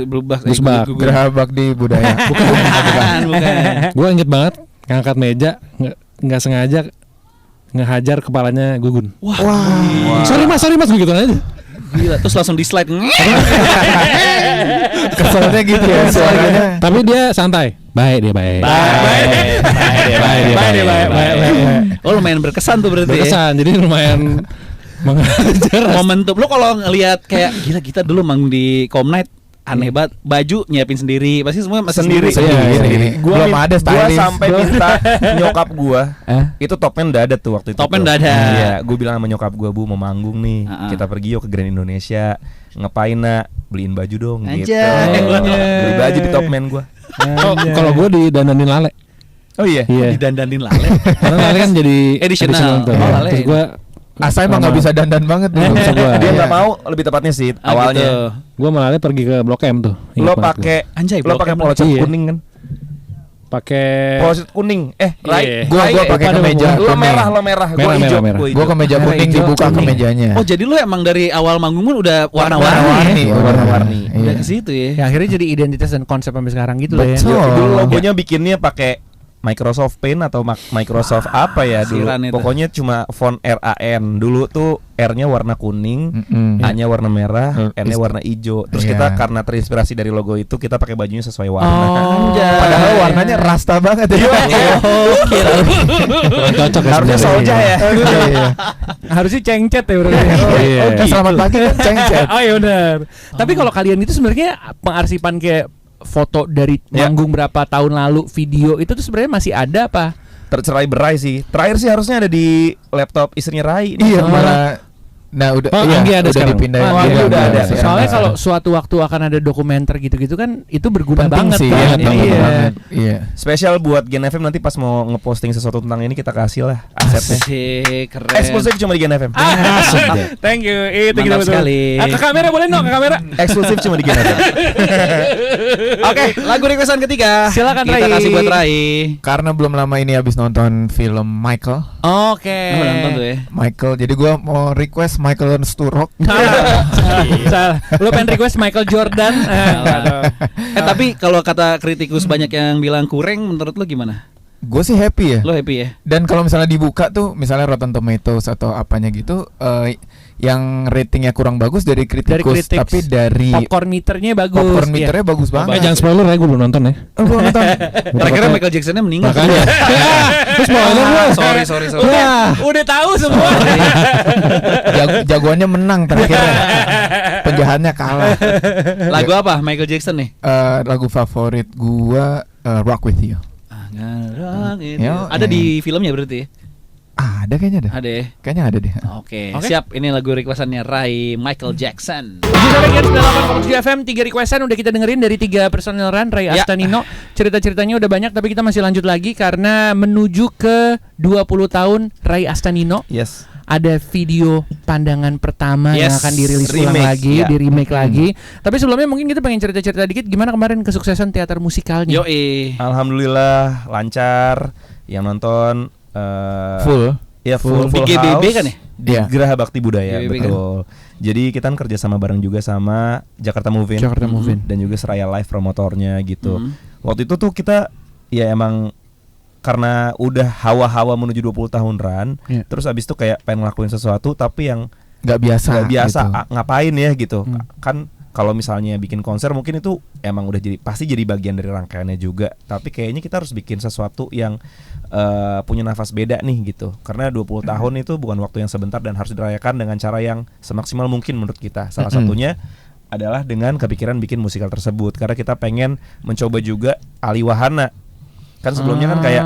Blues Bucks. Blues Bucks. Geraha Bakti Budaya. Bukan. Gue inget banget ngangkat meja, nggak sengaja ngehajar kepalanya Gugun. Wah. Sorry mas, gue gitu aja. Gila, terus langsung di slide. Keselnya gitu ya suaranya. Tapi dia santai. Baik dia baik. Oh, lumayan berkesan tuh berarti ya. Berkesan, jadi lumayan mengajar. Momentum lu kalau ngelihat kayak gila kita dulu manggung di Com Night aneh banget, baju nyiapin sendiri, pasti semua masih Sendiri. Sendiri. Gua Belum ada Gua stylist. sampai minta nyokap gua. Itu topnya udah ada tuh waktu itu. Topnya tuh. udah ada. Iya, gua bilang sama nyokap gua, Bu mau manggung nih. Ah. Kita pergi yuk ke Grand Indonesia. Ngapain nak? Beliin baju dong gitu. Anjay. Beli baju di Topman gua. Kalau gue didandanin lale. Oh iya. Iya. Didandanin lale. Karena lale kan jadi Additional. tuh. Oh, lale. Terus gue Asa emang nggak bisa dandan banget dulu. Bisa gua. Dia Iya. nggak mau, lebih tepatnya sih Ah, awalnya. gitu. gue malah pergi ke Blok M tuh. Lo Ingat banget pakai Anjay, lo Blok pakai M polo lagi. shirt Iya. kuning kan? pakai Polo shirt kuning. Iya. Gua pakai Pada kemeja gua. Lo kuning. merah, lo merah. Gua Merah, hijau. merah. Gua kemeja Merah, kuning hijau, dibuka kuning. kemejanya. Oh, jadi lu emang dari awal manggung pun udah warna-warni. Warna-warni. ya? Warna-warni. Udah Iya. ke situ ya. Ya akhirnya jadi identitas dan konsep sampai sekarang gitu lah ya. Betul. Dulu logonya bikinnya pakai Microsoft Paint atau Microsoft apa ya dulu. siran itu. Pokoknya cuma font RAN. Dulu tuh R-nya warna kuning, Mm-mm. A-nya warna merah, Hmm. N-nya warna hijau. Terus Iya. kita karena terinspirasi dari logo itu kita pakai bajunya sesuai warna. Anjay. Padahal warnanya rasta banget ya. Oh, kira. kurang cocok ya Harusnya sebenarnya. soja ya. Iya. Harusnya cengcet ya berarti. Iya. Selamat pagi kan cengcet. Oh iya benar. Tapi kalau kalian itu sebenarnya pengarsipan kayak foto dari Ya. manggung berapa tahun lalu, video itu tuh sebenarnya masih ada apa? Tercerai berai sih. Terakhir sih harusnya ada di laptop istrinya Rai. Iya malah. Nah udah Oh, iya, Anggi ada udah sekarang. dipindahin. Oh, Iya, Anggi udah ada. sekarang. Soalnya kalau suatu waktu akan ada dokumenter gitu-gitu kan itu berguna penting banget sih, kan. penting Iya. banget. Iya. Spesial buat Gen FM nanti pas mau ngeposting sesuatu tentang ini kita kasih lah asetnya. Asik, keren. Eksklusif cuma di Gen FM. Thank you. Itu Mantap sekali. Ke kamera boleh no ke kamera. Eksklusif cuma di Gen FM. Oke, lagu requestan ketiga. Silakan, Kita Rai. kasih buat Rai. Karena belum lama ini habis nonton film Michael. Oke. Oh, nonton tuh ya. Michael, jadi gua mau request Michael Sturrock. Salah. Lu pengen request Michael Jordan? Tapi kalau kata kritikus banyak yang bilang kurang, menurut lu gimana? Gue sih happy ya. Lo happy ya? Dan kalau misalnya dibuka tuh, misalnya Rotten Tomatoes atau apanya gitu, yang ratingnya kurang bagus dari kritikus, critics. tapi dari Popcorn meternya bagus. popcorn Iya. meternya bagus banget. jangan spoiler ya, gue belum nonton ya. Oh, gua nonton. Terakhir Michael Jacksonnya meninggal. Makanya. Terus spoiler gua. Sorry. Udah tahu semua. Jagoannya menang terakhirnya. Penjahatnya kalah. Lagu apa Michael Jackson nih? Lagu favorit gua Rock With You. Ya, Ada di filmnya berarti ya? Ada kayaknya deh. Ada ya? Kayaknya ada deh. Oke, Oke. siap. Ini lagu requestannya Rai Michael Jackson. Sore Gen 98,7 FM 3 requestan udah kita dengerin dari 3 personil run Ray Ya. Astanino. Cerita-ceritanya udah banyak tapi kita masih lanjut lagi karena menuju ke 20 tahun Ray Astanino. Yes. Ada video pandangan pertama yang Yes, akan dirilis ulang remake, lagi, ya. di remake lagi. Tapi sebelumnya mungkin kita pengen cerita-cerita dikit gimana kemarin kesuksesan teater musikalnya. Yoi. Alhamdulillah lancar. Yang nonton Full. ya full Di GBB house. kan ya? di Iya. Geraha Bakti Budaya, GBB kan? betul. Jadi kita kan kerja sama bareng juga sama Jakarta Movin, Jakarta Movin. dan juga Seraya Live promotornya gitu. Hmm. Waktu itu tuh kita ya emang karena udah hawa-hawa menuju 20 tahun Ran, Iya. terus abis itu kayak pengen ngelakuin sesuatu tapi yang nggak biasa. nggak biasa gitu. ngapain ya gitu. Hmm. Kan kalau misalnya bikin konser mungkin itu emang udah pasti jadi bagian dari rangkaiannya juga. Tapi kayaknya kita harus bikin sesuatu yang punya nafas beda nih gitu. Karena 20 tahun itu bukan waktu yang sebentar dan harus dirayakan dengan cara yang semaksimal mungkin menurut kita. Salah satunya adalah dengan kepikiran bikin musikal tersebut. Karena kita pengen mencoba juga alih wahana. Kan sebelumnya kan kayak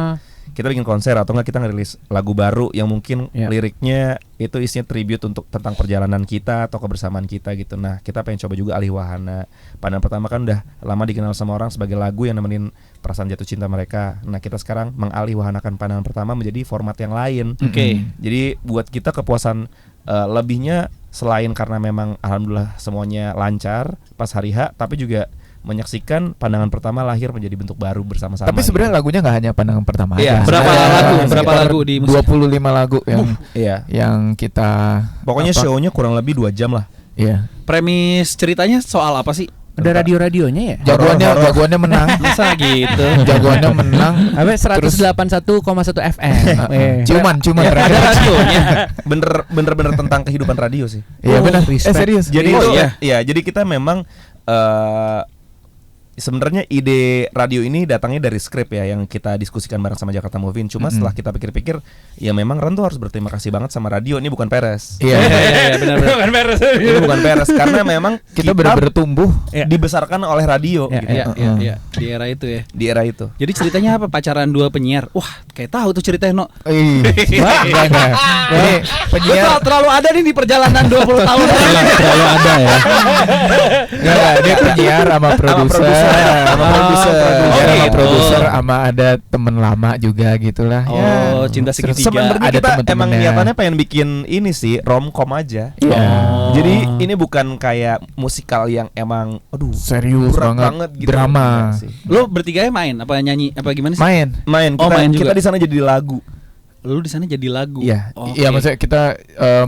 kita bikin konser atau enggak kita ngerilis lagu baru yang mungkin Iya. liriknya itu isinya tribute untuk tentang perjalanan kita atau kebersamaan kita gitu. Nah, kita pengen coba juga alih wahana. Pandangan pertama kan udah lama dikenal sama orang sebagai lagu yang nemenin perasaan jatuh cinta mereka. Nah, kita sekarang mengalih wahanakan pandangan pertama menjadi format yang lain. Oke. Jadi buat kita kepuasan lebihnya selain karena memang alhamdulillah semuanya lancar pas hari H, tapi juga menyaksikan pandangan pertama lahir menjadi bentuk baru bersama-sama. Tapi sebenarnya lagunya nggak hanya pandangan pertama Iya. aja. Berapa Sebenarnya lagu? sekitar Berapa lagu di musik? 25 lagu Iya. yang kita Pokoknya apa? show-nya kurang lebih 2 jam lah. Iya. Premis ceritanya soal apa sih? Ada radio-radionya ya? Jagoannya menang. Masa gitu? Jagoannya menang. Apa 181,1 FM. Ciuman Ada terakhir. radionya. Bener-bener tentang kehidupan radio sih. Iya Oh, benar. respect. Serius. Jadi Oh, itu iya. ya, jadi kita memang sebenarnya ide radio ini datangnya dari skrip ya yang kita diskusikan bareng sama Jakarta Movin. Cuma setelah kita pikir-pikir, ya memang Ren tuh harus berterima kasih banget sama radio. Ini bukan peres. Iya. Iya, benar-benar. Ini bukan peres karena memang Kita benar-benar tumbuh. dibesarkan oleh radio Iya, gitu, Iya, iya, iya. Di era itu ya. di era itu. Jadi ceritanya apa? Pacaran dua penyiar. Wah, kayak tahu tuh ceritanya, No. Enggak. Ini Lu penyiar terlalu ada nih di perjalanan 20 tahun. Terlalu ada ya. enggak, dia penyiar sama produser. Sama produser. Produser Oh, sama gitu. produser sama ada temen lama juga gitulah. Oh, cinta segitiga. Sebenarnya Ada kita emang temen-temennya. niatannya pengen bikin ini sih romcom aja. Iya. Oh. Jadi ini bukan kayak musikal yang emang aduh Serius berat banget, gitu. drama. Enggak sih. Lu bertiga main apa nyanyi apa gimana sih? Main. Main Oh, kita, main kita juga. di sana jadi lagu. Lu di sana jadi lagu. Iya. Oke. Iya, maksudnya kita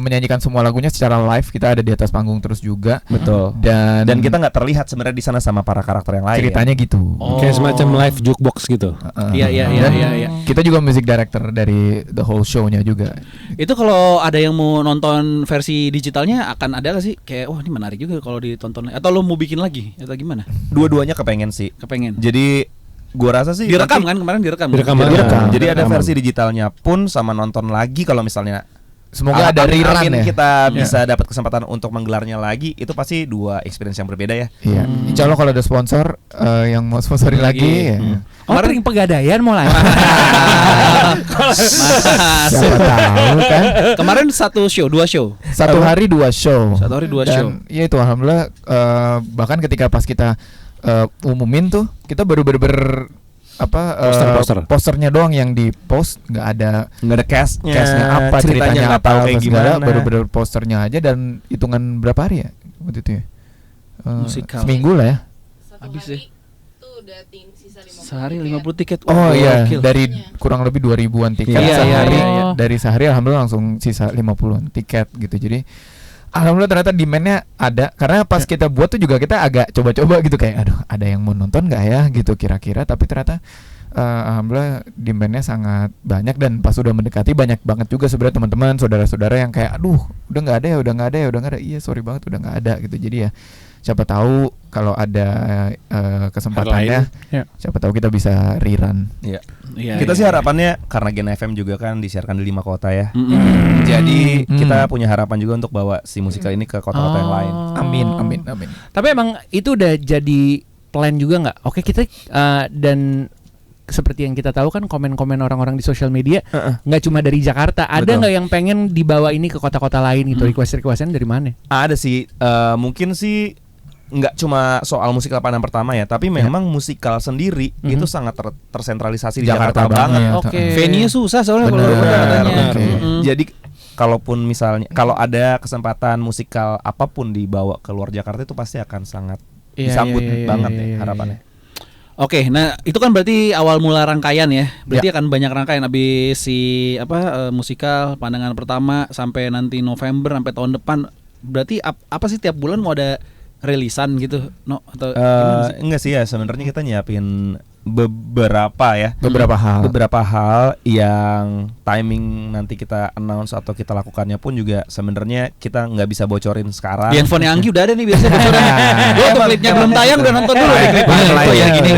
menyanyikan semua lagunya secara live. Kita ada di atas panggung terus juga. Betul. Dan kita nggak terlihat sebenarnya di sana sama para karakter yang lain. ceritanya gitu. Oh. Kayak semacam live jukebox gitu. Iya, iya, iya, Dan iya, iya. kita juga music director dari the whole show-nya juga. Itu kalau ada yang mau nonton versi digitalnya akan ada gak sih? Kayak wah ini menarik juga kalau ditonton. Atau lu mau bikin lagi atau gimana? Dua-duanya kepengen sih. Kepengen. Jadi gua rasa sih Direkam nanti- kan kemarin direkam. Direkam. kan? Direkam. Jadi ada Rekaman. versi digitalnya pun sama nonton lagi kalau misalnya Semoga ada amin- rerun amin ya. kita bisa dapat kesempatan untuk menggelarnya lagi. Itu pasti dua experience yang berbeda ya. Iya. Insya Allah kalau ada sponsor yang mau sponsorin lagi, ya. Oh, kemarin pegadaian mulai. Siapa tahu kan. Kemarin dua show. Satu hari 2 show. Satu hari 2 show. Dan ya itu alhamdulillah bahkan ketika pas kita umumin tuh kita baru bener Poster. posternya doang yang di post, nggak ada Nggak ada castnya, castnya apa, ceritanya nggak apa, tahu kayak segala, gimana. baru bener posternya aja. Dan hitungan berapa hari ya waktu itu ya? Musikal. Seminggu lah ya. Satu Habis hari tuh udah sisa 50 Sehari tiket. 50 tiket. Oh Wah, iya, gokil. dari kurang lebih 2000-an tiket Iya, sehari. iya, iya. Dari sehari alhamdulillah langsung sisa 50-an tiket gitu. Jadi alhamdulillah ternyata demand-nya ada. Karena pas kita buat tuh juga kita agak coba-coba gitu kayak aduh, ada yang mau nonton nggak ya gitu kira-kira. Tapi ternyata alhamdulillah demand-nya sangat banyak. Dan pas udah mendekati banyak banget juga sebenarnya teman-teman, saudara-saudara yang kayak aduh, udah nggak ada ya, udah nggak ada ya, udah nggak ada. Iya, sorry banget udah nggak ada gitu. Jadi ya siapa tahu kalau ada kesempatannya, Ya. siapa tahu kita bisa rerun. Iya. Iya, Kita iya, sih iya. harapannya karena Gen FM juga kan disiarkan di 5 kota ya. Mm-mm. Jadi Mm. kita punya harapan juga untuk bawa si musikal ini ke kota-kota yang lain. Amin, amin, amin. Tapi emang itu udah jadi plan juga nggak? Oke, kita dan seperti yang kita tahu kan komen-komen orang-orang di sosial media nggak cuma dari Jakarta. Ada Betul. nggak yang pengen dibawa ini ke kota-kota lain gitu? Request-requestan dari mana? Ada sih, mungkin sih nggak cuma soal musikal pandangan pertama ya, tapi memang musikal sendiri itu sangat tersentralisasi di Jakarta, banget. Iya, Oke. Venue susah soalnya kalau Bener, katanya. bener. Mm-mm. Jadi kalaupun misalnya kalau ada kesempatan musikal apapun dibawa ke luar Jakarta itu pasti akan sangat Iya, disambut iya, iya, banget iya, ya iya, harapannya. Oke, nah itu kan berarti awal mula rangkaian ya. Berarti akan banyak rangkaian abis si musikal pandangan pertama sampai nanti November sampai tahun depan. Berarti apa sih tiap bulan mau ada rilisan gitu? No atau gimana sih? Enggak sih ya, sebenarnya kita nyiapin beberapa hal yang timing nanti kita announce atau kita lakukannya pun juga sebenarnya kita nggak bisa bocorin sekarang. Di handphone Anggi udah ada nih biasanya bocoran. Gue tuh klipnya belum tayang udah nonton dulu di klip. Oh ya gini.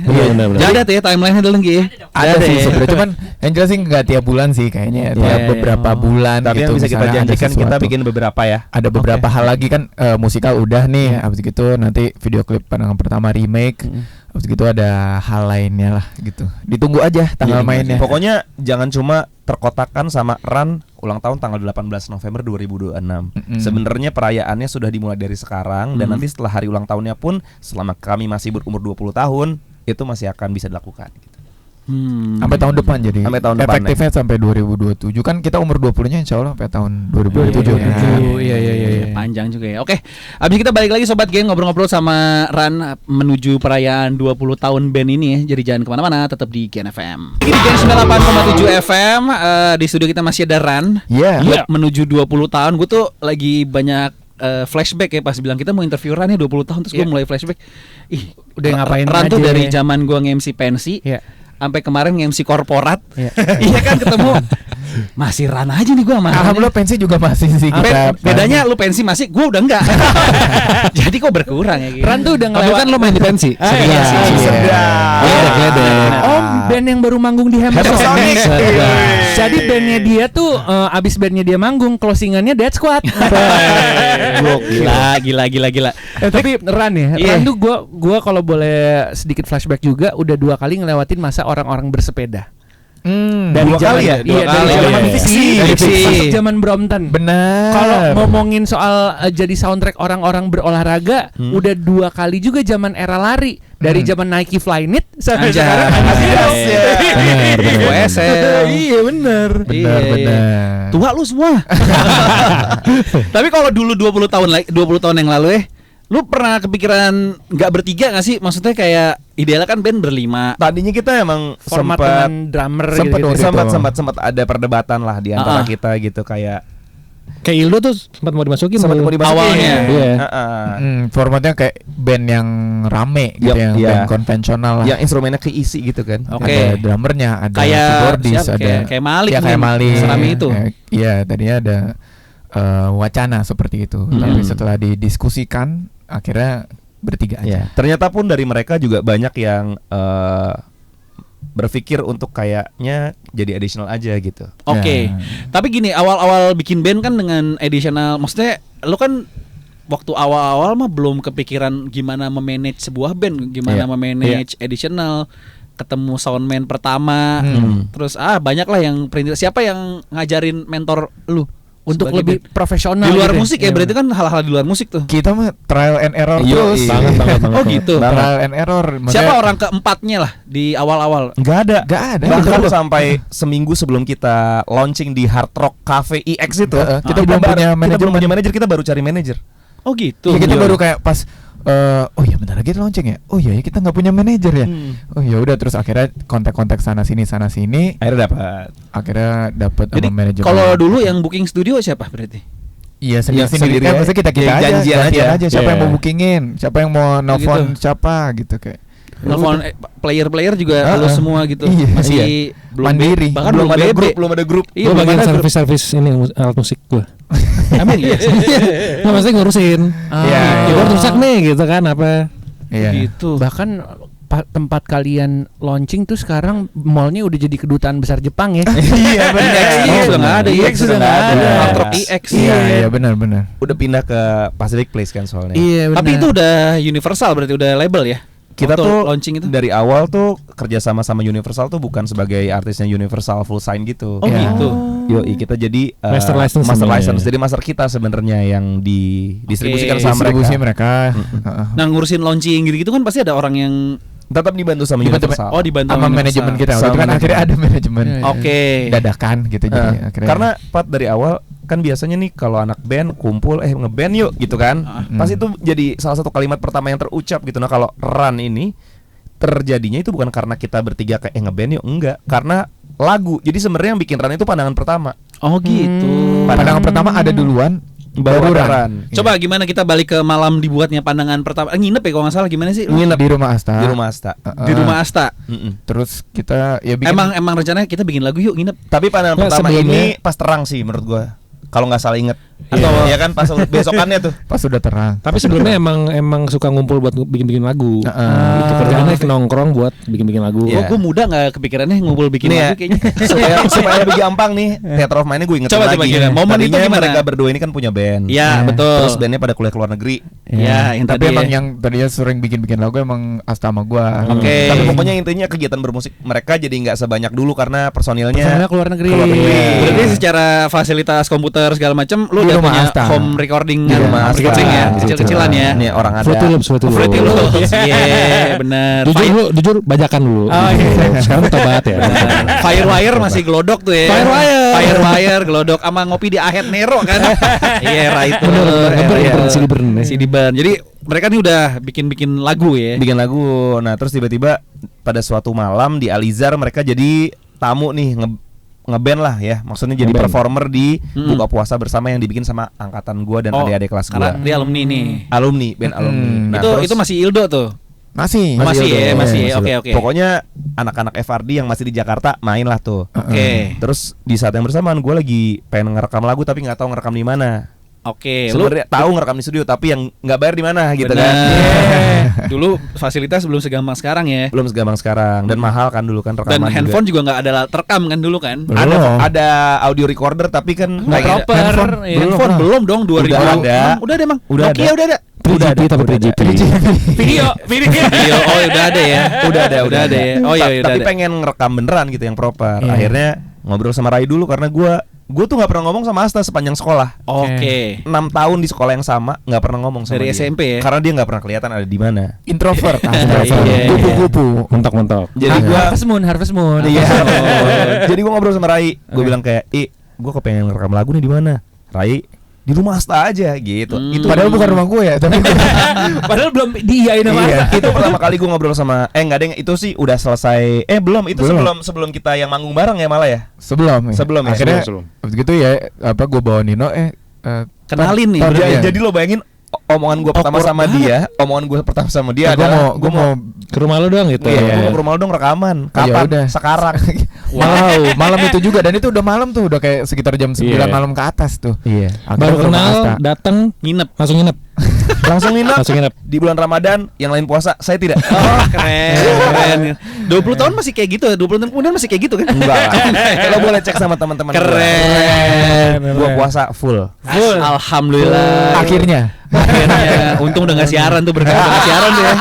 Benar. Jadi ada tuh ya timeline-nya dulu Nggi. Ada sih sebenarnya, cuman yang jelas sih nggak tiap bulan sih kayaknya, tiap beberapa bulan. Tapi gitu, yang bisa kita misalnya ada janjikan kita sesuatu. bikin beberapa ya. Ada beberapa hal lagi kan, musikal udah nih, abis gitu nanti video klip pandangan pertama remake, abis gitu ada hal lainnya lah gitu. Ditunggu aja tanggal mainnya. Pokoknya jangan cuma terkotakkan sama Run ulang tahun tanggal 18 November 2026. Sebenarnya perayaannya sudah dimulai dari sekarang dan nanti setelah hari ulang tahunnya pun selama kami masih berumur 20 tahun itu masih akan bisa dilakukan gitu. Sampai tahun depan jadi. Sampai tahun depan, efektifnya sampai 2027 kan, kita umur 20-nya insya Allah sampai tahun 2027. Iya. Panjang juga ya. Oke, abis kita balik lagi Sobat Geng ngobrol-ngobrol sama Ran menuju perayaan 20 tahun band ini ya. Jadi jangan kemana-mana, tetap di Gen FM. Di Gen 98,7 FM di studio kita masih ada Ran. Iya. Menuju 20 tahun. Gue tuh lagi banyak flashback ya pas bilang kita mau interview Ran ya 20 tahun terus gue mulai flashback. Ih, Udah ngapain Ran tuh aja dari ya. zaman gue nge-MC pensi. Iya. Sampai kemarin nge-MC korporat. Iya kan ketemu masih Ran aja nih gue sama Ran. Alhamdulillah pensi juga masih sih kita. Bedanya lu pensi masih, gue udah enggak. Jadi kok berkurang ya gitu. Ran tuh udah Tapi ngelewat. kan lo main di pensi. Iya sih. Oh, band yang baru manggung di Hammer Sonic. Jadi bandnya dia tuh abis bandnya dia manggung, closingannya Dead Squad. Gila. Tapi Ran ya, Iya. Ran tuh gua kalau boleh sedikit flashback juga udah 2 kali ngelewatin masa orang-orang bersepeda. Dari Dua zaman kali ya? Iya, Dua dari kali. zaman Iya. fiksi, Dari fiksi. masuk zaman Brompton. Benar. Kalau ngomongin soal jadi soundtrack orang-orang berolahraga, udah 2 kali juga zaman era lari. Dari zaman Nike Flyknit sampai Anjay. sekarang Benar. Iya bener. Benar. Tua lu semua. Tapi kalau dulu 20 tahun yang lalu lu pernah kepikiran nggak bertiga nggak sih? Maksudnya kayak idealnya kan band berlima. Tadinya kita emang Format sempat dengan drummer Sempet gitu. waktu sempat ada perdebatan lah di antara kita gitu kayak Kayak Ildo tuh sempat mau dimasukin. sempat tuh. mau dimasukin. Awalnya. Iya. Formatnya kayak band yang rame gitu, yang Iya. band konvensional lah. Yang instrumennya keisi gitu kan. Oke. Ada drummernya, ada Kayak keyboardis, siapa? ada Kayak Malik ya, nih, kayak Malik. serami itu. Iya, tadinya ada wacana seperti itu. Tapi setelah didiskusikan akhirnya bertiga aja. Ternyata pun dari mereka juga banyak yang berpikir untuk kayaknya jadi additional aja gitu. Oke. Ya. Tapi gini, awal-awal bikin band kan dengan additional, maksudnya lu kan waktu awal-awal mah belum kepikiran gimana memanage sebuah band, gimana memanage additional, ketemu soundman pertama, terus banyak lah yang perintis. Siapa yang ngajarin mentor lu Untuk sebagai lebih band? profesional Di luar gitu musik ya, berarti kan hal-hal di luar musik tuh. Kita mah trial and error Yo, terus. iya. Banget. Oh gitu. Trial and error. Siapa orang keempatnya lah di awal-awal? Nggak ada. Gak ada. Bahkan sampai seminggu sebelum kita launching di Hard Rock Cafe EX itu, Kita belum punya kita belum manajemen. punya manajer, kita baru cari manajer. Oh gitu. Ya, kita baru kayak pas oh ya bentar lagi launching ya. Oh ya kita nggak punya manajer ya. Oh ya udah, terus akhirnya kontak-kontak sana sini. Akhirnya dapat Jadi sama manajer. kalau dulu yang booking studio siapa berarti? Iya Ya, sendiri sendiri kan, ya. maksudnya kita Ya, aja janjian gantian aja. siapa yang Iya. mau bookingin, siapa yang mau nelfon siapa gitu kayak. Nelfon player-player juga lu semua gitu. Iya, Masih belum mandiri. bahkan belum ada BB. grup, belum ada grup. Iya, Gue belum bagian ada grup. servis ini alat musik gue. Emang iya. Nggak, maksudnya ngurusin. Iya, Keyboard rusak nih gitu kan apa. Iya. Gitu. Bahkan tempat kalian launching tuh sekarang mallnya udah jadi kedutaan besar Jepang ya. Iya benar. Iya, Sudah nggak ada. EX sudah nggak ada. Hard Rock EX. Iya benar. Udah pindah ke Pacific Place kan soalnya. Iya, Tapi itu udah universal berarti udah label ya. Kita Waktu tuh launching itu. dari awal tuh kerja sama Universal tuh bukan sebagai artisnya Universal full sign gitu. Oh gitu. Yoi, kita jadi Master license master sebenarnya. license. Jadi master kita sebenarnya yang didistribusikan Oke. sama Distribusi mereka. mereka. Nah ngurusin launching gitu-gitu kan pasti ada orang yang Tetap dibantu sama Dibantu- Universal. oh dibantu Sama Universal. manajemen kita. Sama Waktu itu kan akhirnya ada manajemen. Iya, iya. Oke. Dadakan gitu jadi akhirnya. Karena Pat dari awal kan biasanya nih kalau anak band kumpul ngeband yuk gitu kan. Pasti itu jadi salah satu kalimat pertama yang terucap gitu. Nah kalau Run ini terjadinya itu bukan karena kita bertiga kayak ngeband yuk, enggak, karena lagu. Jadi sebenarnya yang bikin Ran itu pandangan pertama. Oh gitu. Pandangan pertama ada duluan, baru Ran. Coba gimana kita balik ke malam dibuatnya pandangan pertama. Nginep ya kalau nggak salah, gimana sih? Nginep di rumah Asta. Di rumah Asta. Di rumah Asta. Terus kita ya bikin. Emang rencananya kita bikin lagu yuk nginep. Tapi pandangan Nggak, pertama sebelumnya- ini pas terang sih menurut gua. Kalau nggak salah inget. Iya. Atau ya kan pas besokannya tuh. pas sudah terang. Tapi sebelumnya emang suka ngumpul buat bikin lagu. Itu Gitu. kerjaannya nongkrong buat bikin lagu. Iya. Gue muda nggak kepikirannya ngumpul bikin Nih ya, lagu kayaknya. supaya lebih gampang nih, Theater of Mind-nya gue ingetin Coba, lagi. coba gimana? Momen itu Tadinya gimana? mereka berdua ini kan punya band. Iya, betul. Terus bandnya pada kuliah ke luar negeri. Ya, yang Tapi tadi emang ya. yang tadinya sering bikin lagu emang Asta sama gua. Oke. Tapi pokoknya intinya kegiatan bermusik mereka jadi nggak sebanyak dulu karena personilnya Personilnya keluar negeri. Berarti secara fasilitas komputer segala macam lu Di udah rumah punya Asta. home recording Di rumah Asta. recording ya, Di situ. kecil-kecilan ya. Nih orang ada. Fruity Loops. Fruity Loops. Iya, benar. Jujur bajakan dulu. Oh, iya. Sekarang tobat ya. Firewire masih gelodok tuh ya. Firewire gelodok sama ngopi di Ahead Nero kan. Iya, era itu. Era CD burn ya. CD burn. Jadi mereka nih udah bikin lagu ya. Bikin lagu. Nah, terus tiba-tiba pada suatu malam di Alizar mereka jadi tamu nih ngeband lah ya. Maksudnya jadi Ngeband. performer di buka puasa bersama yang dibikin sama angkatan gua dan adik-adik kelas Karena gua. dia alumni nih. Alumni, band alumni. Nah, terus Itu masih Ildo tuh. Masih. Masih ya, Ildo. masih. Iya, Oke, oke. Pokoknya anak-anak FRD yang masih di Jakarta main lah tuh. Oke. Terus di saat yang bersamaan gue lagi pengen ngerekam lagu tapi nggak tahu ngerekam di mana. Oke, lu Sebenarnya tahu ngerekam di studio tapi yang nggak bayar di mana gitu bener. kan. Dulu fasilitas belum segampang sekarang ya. Belum segampang sekarang dan mahal kan dulu kan Dan rekaman handphone juga nggak ada alat rekam kan dulu kan. Belum. Ada audio recorder tapi kan Nggak kayak- proper. handphone Iya. Handphone belum dong 2000. Udah ada. Udah ada emang. Udah Nokia ada. udah ada. 3GP tapi 3GP. Video. Iya, oh udah ada ya. udah ada udah ada ya. Oh iya, udah Tapi ada. pengen ngerekam beneran gitu yang proper. Iya. Akhirnya ngobrol sama Rai dulu karena gue tuh nggak pernah ngomong sama Asta sepanjang sekolah. Oke. 6 tahun di sekolah yang sama nggak pernah ngomong sama Dari dia. SMP ya? Karena dia nggak pernah kelihatan ada di mana. Introvert. Iya. Kupu-kupu. Mentok-mentok. Jadi gua Harvest Moon. iya. Jadi gua ngobrol sama Rai, gua bilang kayak, gua kepengen ngerekam lagu nih di mana? Rai, di rumah Asta aja gitu. Itu Padahal bukan rumah gue ya, tapi Padahal belum diiyain sama Iya, Asta. itu pertama kali gua ngobrol sama enggak deng, itu sih udah selesai. Belum, itu Belum. sebelum kita yang manggung bareng ya malah ya. sebelum. Sebelum ya? Akhirnya Sebelum. waktu gitu ya apa gue bawa Nino Kenalin nih. Tar, Jadi, iya. jadi lo bayangin omongan gua pertama Awkward sama dia, omongan gua pertama sama dia gue adalah mau Ke rumah lu doang gitu. Iya, gua mau ke rumah lo dong rekaman. Ya Kapan? udah. Sekarang. wow, malam itu juga dan itu udah malam tuh, udah kayak sekitar jam 9 Iya. malam ke atas tuh. Iya. Akhirnya Baru ke rumah kenal, Asta. datang, Nginep. langsung nginep. Langsung nginep. Langsung nginep. Di bulan Ramadan, yang lain puasa, saya tidak. Oh, keren. 20 tahun masih kayak gitu. 20 tahun kemudian masih kayak gitu kan? Enggak lah. Lo boleh cek sama teman-teman. Keren. Gua puasa full. Alhamdulillah. Akhirnya Akhirnya untung udah nggak siaran tuh, berkah udah nggak siaran tuh ya.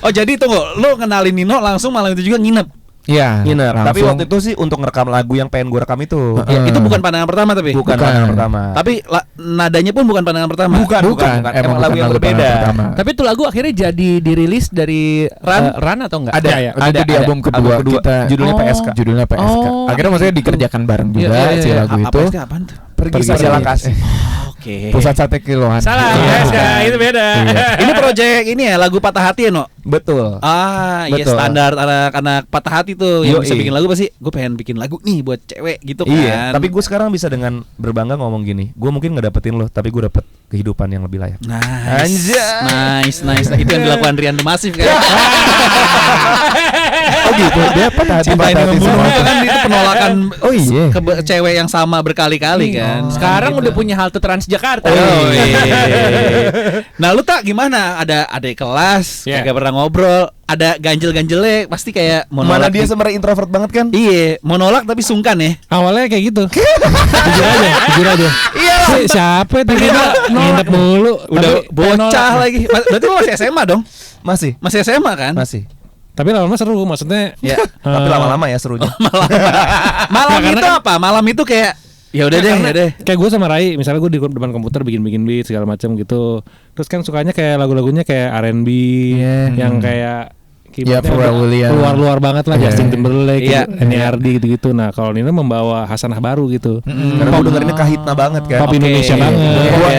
Oh jadi tunggu, lu kenalin Nino langsung malam itu juga nginep. Iya. Nginep. Tapi langsung. waktu itu sih untuk ngerekam lagu yang pengen gue rekam itu. Ya, itu bukan pandangan pertama tapi. Bukan Bukan. pandangan pertama. Tapi nadanya pun bukan pandangan pertama. bukan. Emang lagu yang lagu berbeda. pertama. Tapi itu lagu akhirnya jadi dirilis dari Ran atau enggak? Ada, ya, waktu itu di album kedua, kita judulnya Oh. PSK. judulnya PSK. Oh, Akhirnya maksudnya dikerjakan bareng juga Iya, iya, si iya. lagu itu. Apa sih apaan tuh? Pergi Pergi saja saja. kasih. Oke. Pusat sate kiloan. Salah, PSK itu beda. Ini project ini ya lagu Patah Hati ya, No? Betul. Ah, iya Betul. standar anak-anak patah hati tuh yang Yoi. bisa bikin lagu pasti. Gue pengen bikin lagu nih buat cewek gitu kan. Iya. Tapi gue sekarang bisa dengan berbangga ngomong gini. Gue mungkin nggak dapetin lo, tapi gue dapet kehidupan yang lebih layak. Nice. Anjay. Nice. Itu yang dilakukan Rian The Massive kan. Oh gitu, dia patah hati, Cinta patah ini hati membunuh sama. itu kan itu penolakan Oh iya. ke cewek yang sama berkali-kali kan. Sekarang Gitu. udah punya halte Transjakarta. Oh, iya. Nah lu tak gimana? Ada adik kelas, Yeah. kagak pernah ngobrol, ada ganjel-ganjelnya pasti kayak mau Mana nolak dia di- sebenarnya introvert banget kan? Iya, mau nolak tapi sungkan ya. Awalnya kayak gitu. Jujur aja. Iya. Siapa tiba-tiba nginep mulu. Udah Tapi- bocah lagi. Berarti lu masih SMA dong? Masih. Masih SMA kan? Masih. Tapi lama-lama seru, maksudnya. Ya. Tapi lama-lama ya serunya. Malam itu apa? Malam itu kayak ya udah deh, ya deh. Kayak gue sama Rai, misalnya gue di depan komputer bikin beat segala macam gitu. Terus kan sukanya kayak lagu-lagunya kayak R&B yang kayak keyboardnya Pharrell Williams. luar banget lah, Iya. Justin Timberlake, Iya. NERD gitu-gitu. Nah kalau Nino membawa hasanah baru gitu. Karena Karena gue dengerinnya kahitna banget kan. Pop Oke. Indonesia banget.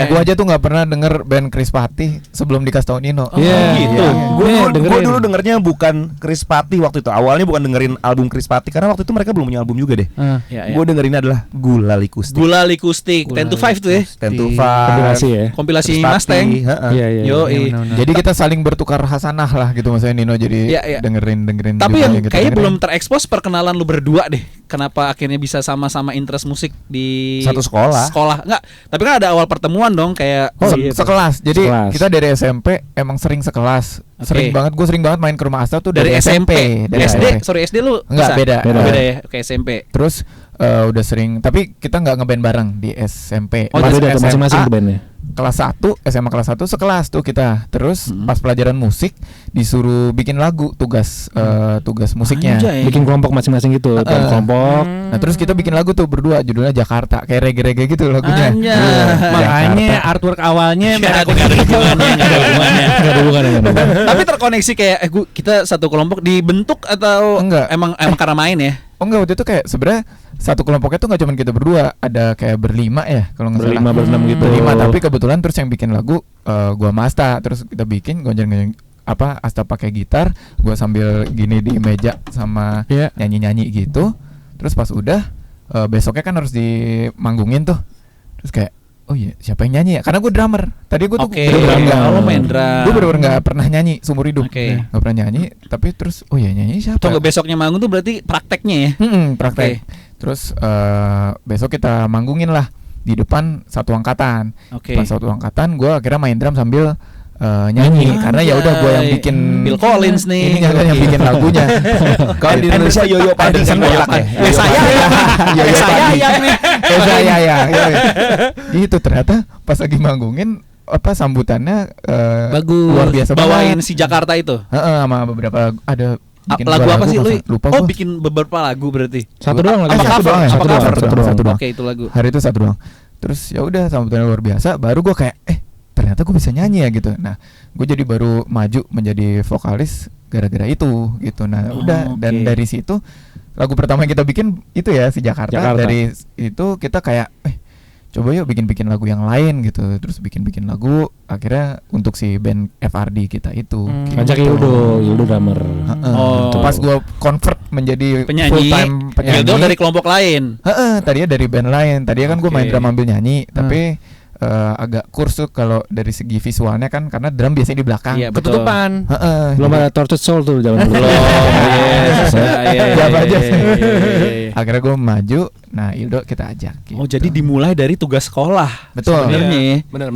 Gua aja tuh nggak pernah denger band Chris Patih sebelum dikasih tau Nino. Iya. gitu. Nih, Gue dengerin. dulu dengernya bukan Chris Patih waktu itu. Awalnya bukan dengerin album Chris Patih karena waktu itu mereka belum punya album juga deh. Ya, Gue dengerinnya adalah Gula Likustik. Gula Likustik 10 to 5 tuh ya. 10 to 5. Kompilasi ya. Kompilasi Chris Patih, Mustang. heeh. Iya iya. Yo, Jadi kita saling bertukar hasanah lah gitu, maksudnya Nino jadi Iya, iya. dengerin Tapi juga yang kita kayaknya dengerin. belum terekspos perkenalan lu berdua deh. Kenapa akhirnya bisa sama-sama interest musik di Satu sekolah. Sekolah enggak, tapi kan ada awal pertemuan dong kayak Oh, Se- iya, sekelas. Jadi sekelas. kita dari SMP emang sering sekelas. Oke. Sering banget, gue sering banget main ke rumah Asta tuh dari SMP. Dari SD, SMP. sorry SD lu Enggak, bisa? beda. Oh, beda ya. Oke, SMP. Terus udah sering, tapi kita nggak ngeband bareng di SMP. Oh, Pas beda tuh masing-masing SMA, tuh bandnya. kelas 1, SMA kelas 1 sekelas tuh kita. Terus Hmm. pas pelajaran musik disuruh bikin lagu, tugas tugas musiknya. Anjay. Bikin kelompok masing-masing gitu, tiap kelompok. Nah, terus kita bikin lagu tuh berdua, judulnya Jakarta, kayak reggae-reggae gitu lagunya. Anjay. Iya, Makanya Jakarta. artwork awalnya merah Nggak ada hubungannya, nggak ada hubungannya. Gak ada hubungan dengan itu. Tapi terkoneksi kayak kita satu kelompok dibentuk atau Enggak. emang karena main ya? Oh enggak, waktu itu kayak sebenarnya satu kelompoknya tuh nggak cuma kita berdua, ada kayak berlima ya kalau nggak salah. Berlima berenam gitu. Berlima, tapi kebetulan terus yang bikin lagu gua sama Asta, terus kita bikin gonjang-gonjang apa, Asta pakai gitar, gua sambil gini di meja sama Iya. nyanyi-nyanyi gitu. Terus pas udah besoknya kan harus dimanggungin tuh. Terus kayak oh iya, siapa yang nyanyi ya? Karena gue drummer. Tadi gue tuh Oke. bener-bener nggak- Oh, main drum. Gue bener-bener nggak pernah nyanyi seumur hidup. Oke. Nggak pernah nyanyi. Tapi terus oh iya, nyanyi siapa? Tunggu besoknya manggung tuh berarti prakteknya ya? Praktek. Terus besok kita manggungin lah di depan satu angkatan. Oke. Depan satu angkatan, gue akhirnya main drum sambil nyanyi. Karena ya udah gue yang bikin Bill Collins nih. Ini yang bikin lagunya. Kalau di Indonesia Yoyo Paddington Ya, bolak ya. saya Yoyo saya Paddington. yang nih. Saya ya. Gitu ternyata pas lagi manggungin apa sambutannya Bagus. luar biasa Bawain banget. si Jakarta itu. Sama beberapa ada bikin Lagu dua apa sih lu? lupa Oh, gua. bikin beberapa lagu berarti. Satu doang lagi. Apa satu cover? doang ya? Apa Satu doang, cover? satu doang. Oke, itu lagu. Hari itu satu doang. Terus ya udah sambutannya luar biasa, baru gue kayak ternyata gue bisa nyanyi ya gitu. Nah, gue jadi baru maju menjadi vokalis gara-gara itu gitu. Nah, Oh, udah dan oke. dari situ lagu pertama yang kita bikin itu ya si Jakarta. Jakarta. Dari itu kita kayak coba yuk bikin lagu yang lain gitu. Terus bikin lagu akhirnya untuk si band FRD kita itu. gitu. Ajak Yuldo drummer. Heeh. Oh. Tuh, pas gue convert menjadi full Penyanyi. time penyanyi. Yaudah dari kelompok lain. Tadinya dari band lain. Tadinya kan gue main Oke. drum ambil nyanyi, tapi agak kursus kalau dari segi visualnya kan karena drum biasanya di belakang. Iya, betul. Ketutupan. Belum ada Tortured Soul tuh zaman dulu. Siapa aja sih? Akhirnya gue maju, nah Ildo kita ajak. Gitu. Oh, jadi dimulai dari tugas sekolah. Betul. Sebenarnya ya. Benar.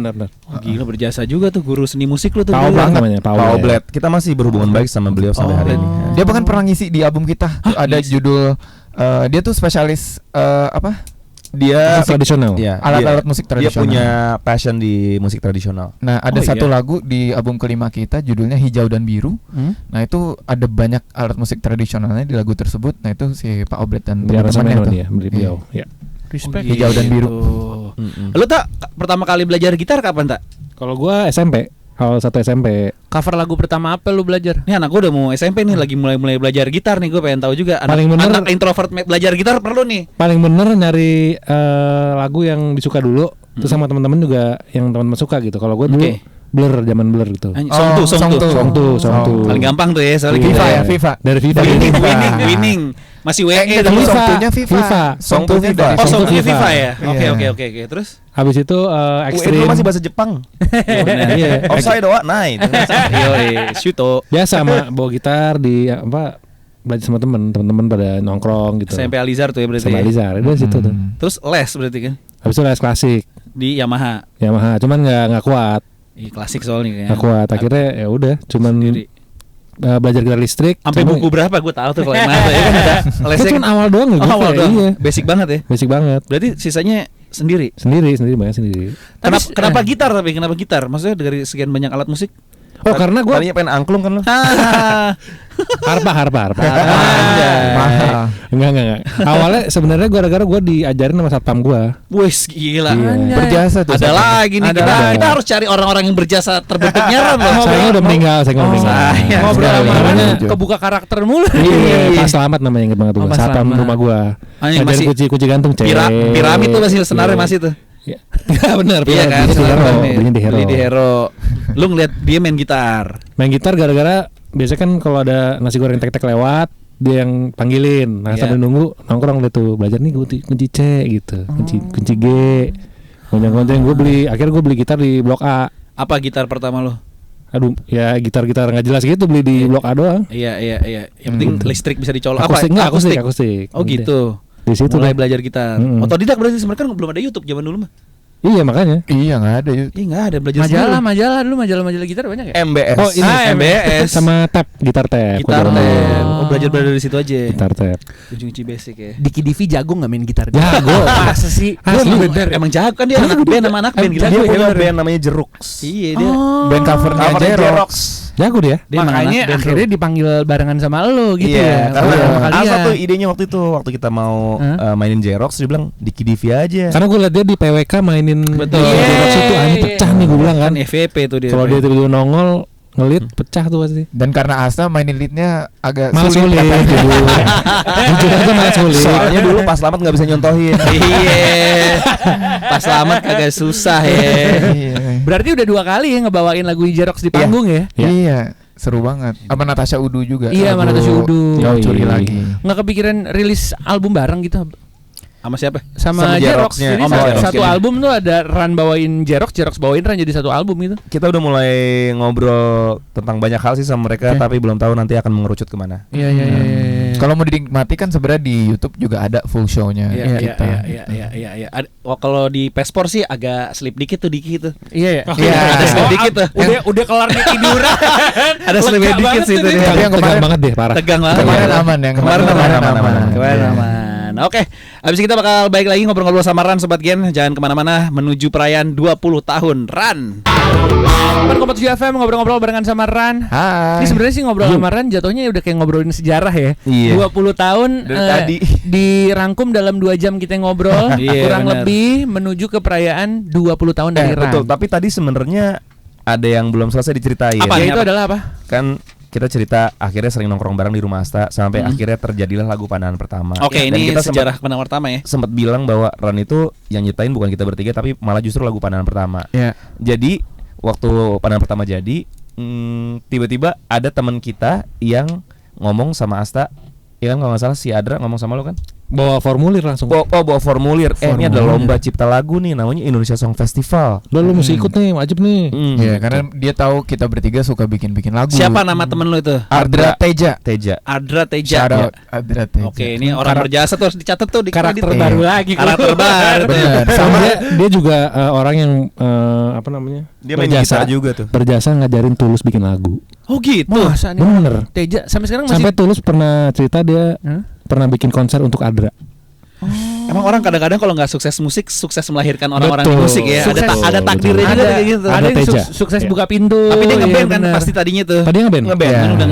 Oh, gila berjasa juga tuh guru seni musik lu tuh. Pau dulu. banget namanya, Pau. Pau Bled. Kita masih berhubungan baik sama beliau sampai hari ini. Dia bahkan pernah ngisi di album kita. Tuh ada judul dia tuh spesialis apa? Dia Musik tradisional. Iya, Alat-alat musik Dia tradisional. punya passion di musik tradisional. Nah, ada Oh, satu iya. lagu di album kelima kita judulnya Hijau dan Biru. Nah, itu ada banyak alat musik tradisionalnya di lagu tersebut. Nah, itu si Pak Oblet dan Dia rasa teman-temannya main tuh. dia, beliau. Ya. Respect. Hijau dan biru. Gitu. Lu tak pertama kali belajar gitar kapan tak? Kalau gua SMP, awal satu SMP. Cover lagu pertama apa lu belajar? Nih anak gue udah mau SMP nih, lagi mulai belajar gitar nih, gue pengen tahu juga. Paling bener- anak introvert belajar gitar perlu nih. Paling bener nyari lagu yang disuka dulu, terus sama teman-teman juga yang teman-teman suka gitu. Kalau gua dulu Oke. Blur, zaman Blur gitu. Song tuh. Song tuh. Paling gampang tuh ya, soalnya Iya. FIFA kita ya, FIFA. Dari Viva. winning. Masih WE Enggak, tuh. tapi FIFA. Song tunya FIFA. FIFA. Song tunya FIFA. dari Oh, Song song tuh FIFA ya. Iya. Oke. Terus? Habis itu UN ekstrim. lu masih bahasa Jepang. Iya. Offside doa night. Yo, Shuto. Biasa sama bawa gitar di apa belajar sama temen-temen pada nongkrong gitu. SMP Alizar tuh ya berarti. Sama ya? Alizar, itu situ tuh. Terus les berarti kan Habis itu les klasik, di Yamaha. Yamaha, cuman nggak kuat, Ih, klasik soalnya kayaknya. nggak kuat. Akhirnya ya udah, cuman Sendiri. belajar gitar listrik. Sampai cuma- buku berapa gue tahu tuh kalau yang mana ya kan ada Kan lesnya cuman kan. awal doang ya, Oh, gitu awal ya, doang. iya. Basic banget ya. Basic banget. Berarti sisanya sendiri. Sendiri banyak sendiri. Kenapa gitar tapi kenapa gitar? Maksudnya dari sekian banyak alat musik? Oh karena gue Tadinya pengen angklung kan lo. harpa. Mahal. Enggak. Awalnya sebenarnya gara-gara gue diajarin sama satpam gue. Wes gila. Iya. Berjasa tuh. Ada lagi nih kita harus cari orang-orang yang berjasa terbentuknya Ran loh. Saya udah meninggal, Ngobrol sama Ran Namanya- kebuka karakter mulu. Iya, Pak Selamat namanya inget banget tuh. Oh, Pak Satpam Selamat. rumah gua. Anjing, Ngajarin masih- kunci gantung cewek. Piramid tuh masih senarnya Iya. masih tuh. Iya benar. Iya kan, Beli di Hero. Piramid. Beli di Hero. Beli di Hero. Lu ngeliat dia main gitar. Main gitar gara-gara biasanya kan kalau ada nasi goreng tek-tek lewat dia yang panggilin. Nah Iya. sambil nunggu nongkrong deh tuh belajar nih kunci C gitu, kunci G. Gonceng-gonceng akhirnya gue beli gitar di Blok A. Apa gitar pertama lo? Aduh, ya gitar-gitar nggak jelas gitu beli di Blok A doang. Iya. Yang penting listrik bisa dicolok. Akustik Apa? nggak akustik. Oh gitu. Di situ Mulai deh. belajar gitar. Otodidak berarti sebenarnya kan belum ada YouTube zaman dulu mah. Iya makanya. Iya nggak ada. Ih nggak ada belajar sendiri. Majalah dulu majalah gitar banyak ya? MBS. Oh ini MBS. sama tab, gitar tab. Gitar Gua tab. Oh belajar dari situ aja. Gitar tab. Kunci basic ya. Diki Divi jago nggak main gitar? Jago. Masa sih? Asli. Emang jago kan dia anak band sama anak band gila. Dia punya band namanya Jerux. Iya dia. Band covernya Covernya Jerox. Jerox. Jago dia. Dia emang Makanya anak band, akhirnya bro. dipanggil barengan sama lo gitu Iya, ya. karena Sama kalian. Asa tuh idenya waktu itu waktu kita mau mainin Jerox dia bilang Diki Divi aja. Karena gue liat dia di PWK mainin Betul. di Jerox itu pecah nih gue bilang kan. Kan FVP tuh dia. Kalau dia tiba-tiba nongol ngelit pecah tuh pasti. Dan karena Asta mainin leadnya agak Malah sulit. katanya. Jujur aja malah sulit. Soalnya dulu pas selamat nggak bisa nyontohin. Iya. Pas selamat kagak susah ya. Iya. Berarti udah 2 kali ya ngebawain lagu Jerox di panggung ya? Iya, seru banget. Sama Natasha Udu juga. Iya, sama lagu Natasha Udu. Tinggal Yoi. curi lagi. Nggak kepikiran rilis album bareng gitu? Sama siapa? Sama Sama Jerox. Jeroxnya. Jadi Oh, satu, Jerox. satu album tuh ada Ran bawain Jerox bawain Ran jadi satu album gitu. Kita udah mulai ngobrol tentang banyak hal sih sama mereka, tapi belum tahu nanti akan mengerucut kemana. Iya. Kalau mau dinikmati kan sebenarnya di YouTube juga ada full show-nya Iya. Kalau di Pespor sih agak slip dikit tuh Diki tuh. Iya ya. Iya. Ada slip dikit tuh. Udah kelar nih tiduran. Ada slip Lega dikit banget sih tuh itu dia. dia. Tapi yang Tegang kemarin banget deh parah. Tegang banget. Kemarin aman ya, Kemarin aman. aman. Kemarin Iya. aman. Oke, abis kita bakal balik lagi ngobrol-ngobrol sama Ran Sobat Gen. Jangan kemana-mana menuju perayaan 20 tahun Ran. Pan Kompas FM ngobrol-ngobrol barengan sama Ran. Hai. Ini sebenarnya sih ngobrol sama Ran jatuhnya udah kayak ngobrolin sejarah ya. Iya. 20 tahun Dari tadi. dirangkum dalam 2 jam kita ngobrol. Iya, Kurang benar. lebih menuju ke perayaan 20 tahun dari Ran. Betul, tapi tadi sebenarnya ada yang belum selesai diceritain. Apa? Ya itu Apa? adalah apa? Kan kita cerita akhirnya sering nongkrong bareng di rumah Asta sampai akhirnya terjadilah lagu Pandangan Pertama. Oke, Dan ini kita sejarah pendengar pertama ya. sempat bilang bahwa Ran itu yang nyiptain bukan kita bertiga tapi malah justru lagu Pandangan Pertama. Ya. Jadi waktu Pandangan Pertama jadi tiba-tiba ada teman kita yang ngomong sama Asta. Iya kan kalau nggak salah si Adra ngomong sama lo kan? Bawa formulir langsung. Bawa formulir. Ini ada lomba cipta lagu nih namanya Indonesia Song Festival. Udah lu mesti ikut nih, wajib nih. Iya, karena dia tahu kita bertiga suka bikin-bikin lagu. Siapa nama temen lu itu? Ardra Teja. Adra Teja. Shout out Ardra Teja. Oke, ini orang berjasa tuh harus dicatat tuh di Karakter kredit. baru lagi. Karakter baru. Bener. Sama dia juga orang yang apa namanya? Dia main gitar juga tuh. Berjasa ngajarin Tulus bikin lagu. Oh gitu. Masa nih? Bener. Teja sampai sekarang masih Sampai Tulus pernah cerita dia Hah? pernah bikin konser untuk Adra. Emang orang kadang-kadang kalau nggak sukses musik, sukses melahirkan orang-orang di Betul. musik ya. Sukses. Ada takdirnya ada juga kayak gitu. ada yang Teja. sukses Iya. buka pintu. Tapi dia iya, ngeband kan bener. pasti tadinya tuh. Tadi ngeband. Ngeband. Kan Iya. udah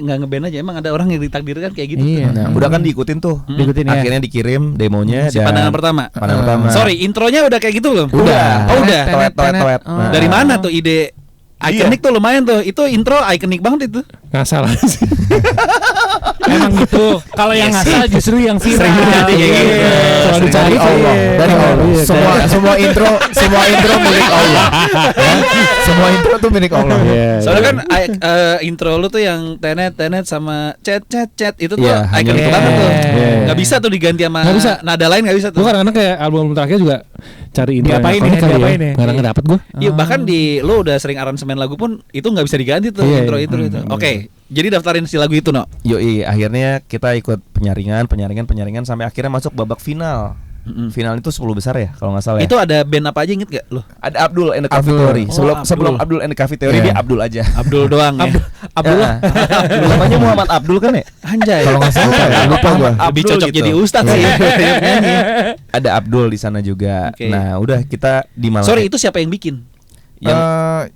nggak ngeband aja. Emang ada orang yang ditakdirkan kayak gitu. Iya. tuh. Nah, udah kan diikutin tuh. Diikutin ya. Akhirnya dikirim demonya Si pandangan pertama. Pandangan pertama. Sorry, intronya udah kayak gitu belum? Udah. Oh udah. Toet. Oh. Dari mana tuh ide ikonik tuh lumayan tuh. Itu intro ikonik banget itu. Nggak salah sih. Emang gitu. Kalau yang ngasal justru yang viral. Sering terjadi kayak gitu. Kalau dicari Dari Allah, iya. dari Allah. Iya, Semua intro milik Allah. Ya? Semua intro tuh milik Allah. Iya, Soalnya iya. kan intro lu tuh yang tenet sama chat itu tuh Iya, ikonik hanya- banget tuh. Iya. Nggak bisa tuh diganti sama Nggak bisa. nada lain nggak bisa tuh. Gue kadang-kadang kayak album terakhir juga cari intro yang Diapain ikonik ya, kali diapain ya? Kadang nggak dapet gue. Iya bahkan di lo udah sering aransemen lagu pun itu nggak bisa diganti tuh Iya, intro iya. itu. Oke, jadi daftarin si lagu itu no. Yoi, akhirnya kita ikut penyaringan sampai akhirnya masuk babak final. Final itu 10 besar ya kalau nggak salah ya. Itu ada band apa aja inget gak lo? Ada Abdul and the Abdul. Coffee Theory. Oh, Sebelum Abdul. Abdul and the Coffee Theory Iya. dia Abdul aja. Abdul doang ya. Abdullah. Abdul. Namanya Muhammad Abdul kan ya? Anjay. Kalau nggak salah lupa gua. Lebih Abdul cocok gitu. jadi ustadz sih. Ada Abdul di sana juga. Oke. Nah, udah kita di Malang. Sorry itu siapa yang bikin? Yang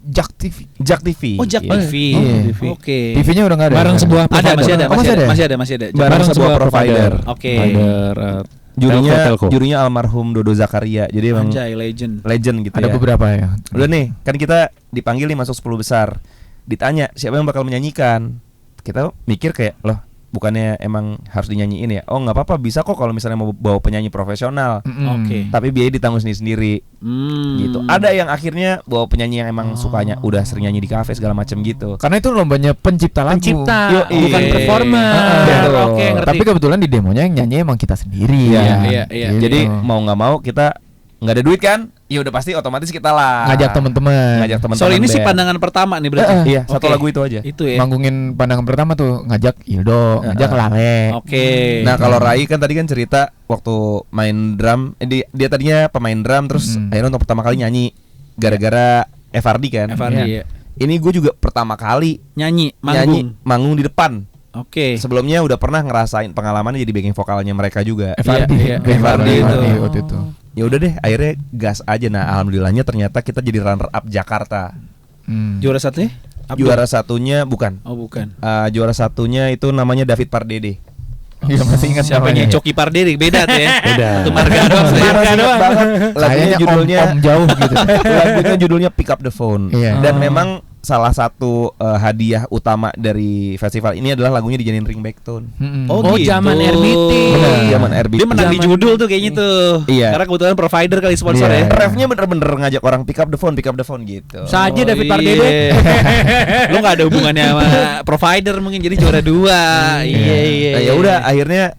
Jak TV. Jak TV. Oh, Jak Iya. TV. Iya. Oke. TV-nya udah nggak ada. Bareng sebuah Ada, provider. masih ada, Oh, masih ada? masih ada. Bareng sebuah provider. Oke. Provider, Jurinya telco. jurinya almarhum Dodo Zakaria. Jadi emang Anjay, legend. legend gitu Ada ya. beberapa ya. Udah nih, kan kita dipanggil nih masuk 10 besar. Ditanya siapa yang bakal menyanyikan. Kita mikir kayak, loh, bukannya emang harus dinyanyiin ya? Oh, nggak apa-apa, bisa kok kalau misalnya mau bawa penyanyi profesional. Oke. Tapi biaya ditanggung sendiri-sendiri gitu. Ada yang akhirnya bawa penyanyi yang emang sukanya udah sering nyanyi di kafe segala macam gitu. Karena itu lombanya pencipta lagu. Pencipta, Yoi. bukan performer. Betul. Oke, ngerti. Tapi kebetulan di demonya yang nyanyi emang kita sendiri. Iya. Gitu. Jadi mau nggak mau kita nggak ada duit kan? Ya udah pasti otomatis kita lah ngajak teman-teman. ngajak teman-teman. Soal ini sih band. pandangan pertama nih berarti. Iya, satu Oke. lagu itu aja. Itu ya. Manggungin pandangan pertama tuh ngajak Ildo, ngajak Lale. Oke. Nah kalau Rai kan tadi kan cerita waktu main drum, dia tadinya pemain drum terus akhirnya untuk pertama kali nyanyi gara-gara FRD kan. FRD, Iya. ya. Ini gue juga pertama kali Nyanyi, nyanyi manggung di depan. Oke. Sebelumnya udah pernah ngerasain pengalamannya jadi backing vokalnya mereka juga. FRD, Iya, FRD itu. waktu itu. Ya udah deh, akhirnya gas aja. Nah alhamdulillahnya ternyata kita jadi runner up Jakarta. Juara satunya? Abdul? Juara satunya bukan. Oh, bukan. Juara satunya itu namanya David Pardede. Iya masih ingat Siapa namanya. yang Coki Pardede? Beda tuh ya. Beda. Itu Marga doang. Masih ingat banget. Lagunya Kayaknya judulnya om jauh gitu. lagunya judulnya Pick Up the Phone. Iya. Dan memang salah satu hadiah utama dari festival ini adalah lagunya dijadiin ringback tone. Oh, Oh, gitu. zaman RBT. Benar, zaman RBT. Dia menang di Zaman- judul tuh kayaknya tuh. Iya. Karena kebetulan provider kali sponsor Iya. ya. Refnya bener-bener ngajak orang pick up the phone gitu. Saja David iya. Pardede. Lu gak ada hubungannya sama provider mungkin jadi juara 2. Iya. Nah, ya udah akhirnya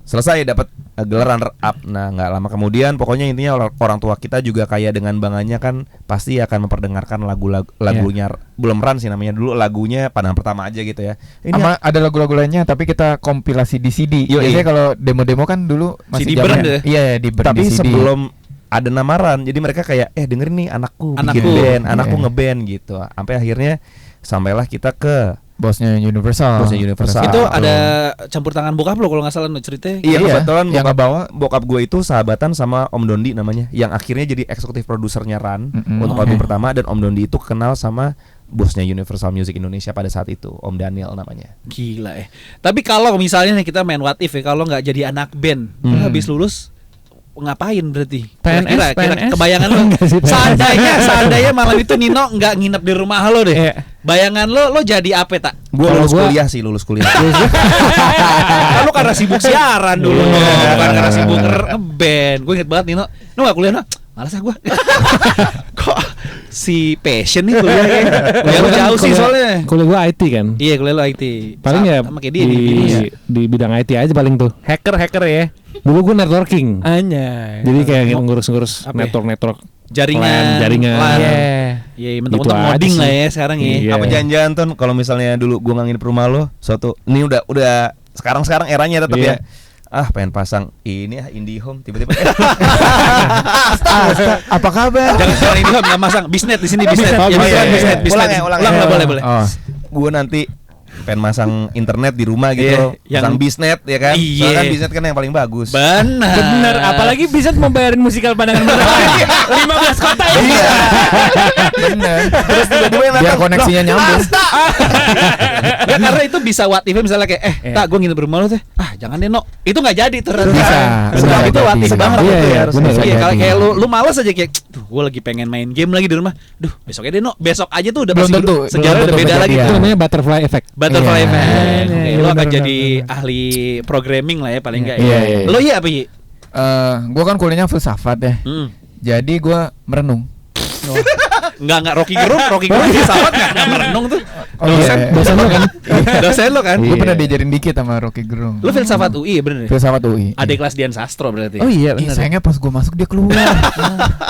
selesai dapat gelar runner up. Nah nggak lama kemudian pokoknya intinya orang tua kita juga kaya dengan bangganya kan pasti akan memperdengarkan lagunya belum run sih namanya dulu lagunya pandangan pertama aja gitu ya. Ini Sama ada lagu-lagu lainnya tapi kita kompilasi di CD. Yoi. Biasanya kalau demo-demo kan dulu masih CD burn zamannya- deh. Iya, di burn tapi di CD. sebelum ada nama run jadi mereka kayak dengerin nih anakku bikin Anakku. band, anakku Iya. ngeband gitu. Sampai akhirnya sampailah kita ke bosnya Universal. Bosnya Universal. Itu Betul. ada campur tangan bokap lo kalau nggak salah no, ceritanya. Iya, kebetulan yang ngebawa. bokap gue itu sahabatan sama Om Dondi namanya, yang akhirnya jadi eksekutif produsernya Run untuk Oke. album pertama, dan Om Dondi itu kenal sama bosnya Universal Music Indonesia pada saat itu, Om Daniel namanya. Gila ya. Tapi kalau misalnya nih kita main what if ya, kalau nggak jadi anak band, lu habis lulus ngapain berarti? PNS, PNS. Kebayangan lo. Seandainya malam itu Nino nggak nginep di rumah lo deh. Iya. Bayangan lo jadi apa tak? Gue Kalau lulus gua- kuliah sih, lulus kuliah. Kan lu karena sibuk siaran dulu, bukan karena sibuk ngeband. Gue inget banget Nino, lu nggak kuliah no? Malas ah gue. Kok si passion nih kuliah kayaknya. Kuliah lu jauh sih soalnya. Kuliah gue IT kan. Iya kuliah lu IT. Paling ya sama kayak dia di Binus. di bidang IT aja paling tuh. Hacker ya. Dulu gue networking. Anjay. Jadi kayak ngurus-ngurus Apa ya? network Jaringan, LAN, jaringan. LAN. Iya. Iya, Gitu mentok-mentok aja modding sih. lah ya sekarang ya. Iya. Apa janjian Ton, kalau misalnya dulu gue nggak nginep rumah lo, suatu ini udah sekarang eranya tetap Iya. ya. Pengen pasang ini IndiHome tiba-tiba. Apa kabar? Jangan ini nggak masang bisnet di sini bisnet. Oh, Ya, bisnet, bisnet. Ulang ya. Ulang lah, boleh. Oh. Gue nanti pengen masang internet di rumah gitu, Iya, pasang yang- bisnet ya kan. Iya. Soalnya kan bisnet kan yang paling bagus. Benar. Bener, apalagi bisa mau bayarin musikal pandangan pertama 15 kota ya. Iya. Bener. Terus tiba-tiba yang Biar datang, koneksinya nyambung. Ya, karena itu bisa what if misalnya kayak tak gue nginep di rumah lu teh. Jangan deh no. Itu nggak jadi ternyata. Bisa. Sebab Benar, itu what if bisa. banget Iya, gitu iya, ya. benar, Iya, bisa kalau jadi. kayak lu malas aja kayak gue lagi pengen main game lagi di rumah. Duh, besoknya deh no. Besok aja tuh udah Belum pasti tentu. sejarah Belum udah tentu beda lagi kejadian. Itu tuh. namanya butterfly effect. Butterfly Iya. effect. Iya, Oke, iya, lu akan benar, jadi ahli programming lah ya paling enggak Iya, ya. iya, iya. Lo iya apa Yi? Gue kan kuliahnya filsafat ya. Jadi gue merenung. Enggak Rocky Gerung filsafat enggak merenung tuh. Oh, iya. Dosen lo kan? Dosen lo kan? Gue Iya. pernah diajarin dikit sama Rocky Gerung. Lu filsafat UI ya bener ya? Filsafat UI. Ada kelas Dian Sastro berarti. Oh iya Ih, bener. sayangnya pas gue masuk dia keluar.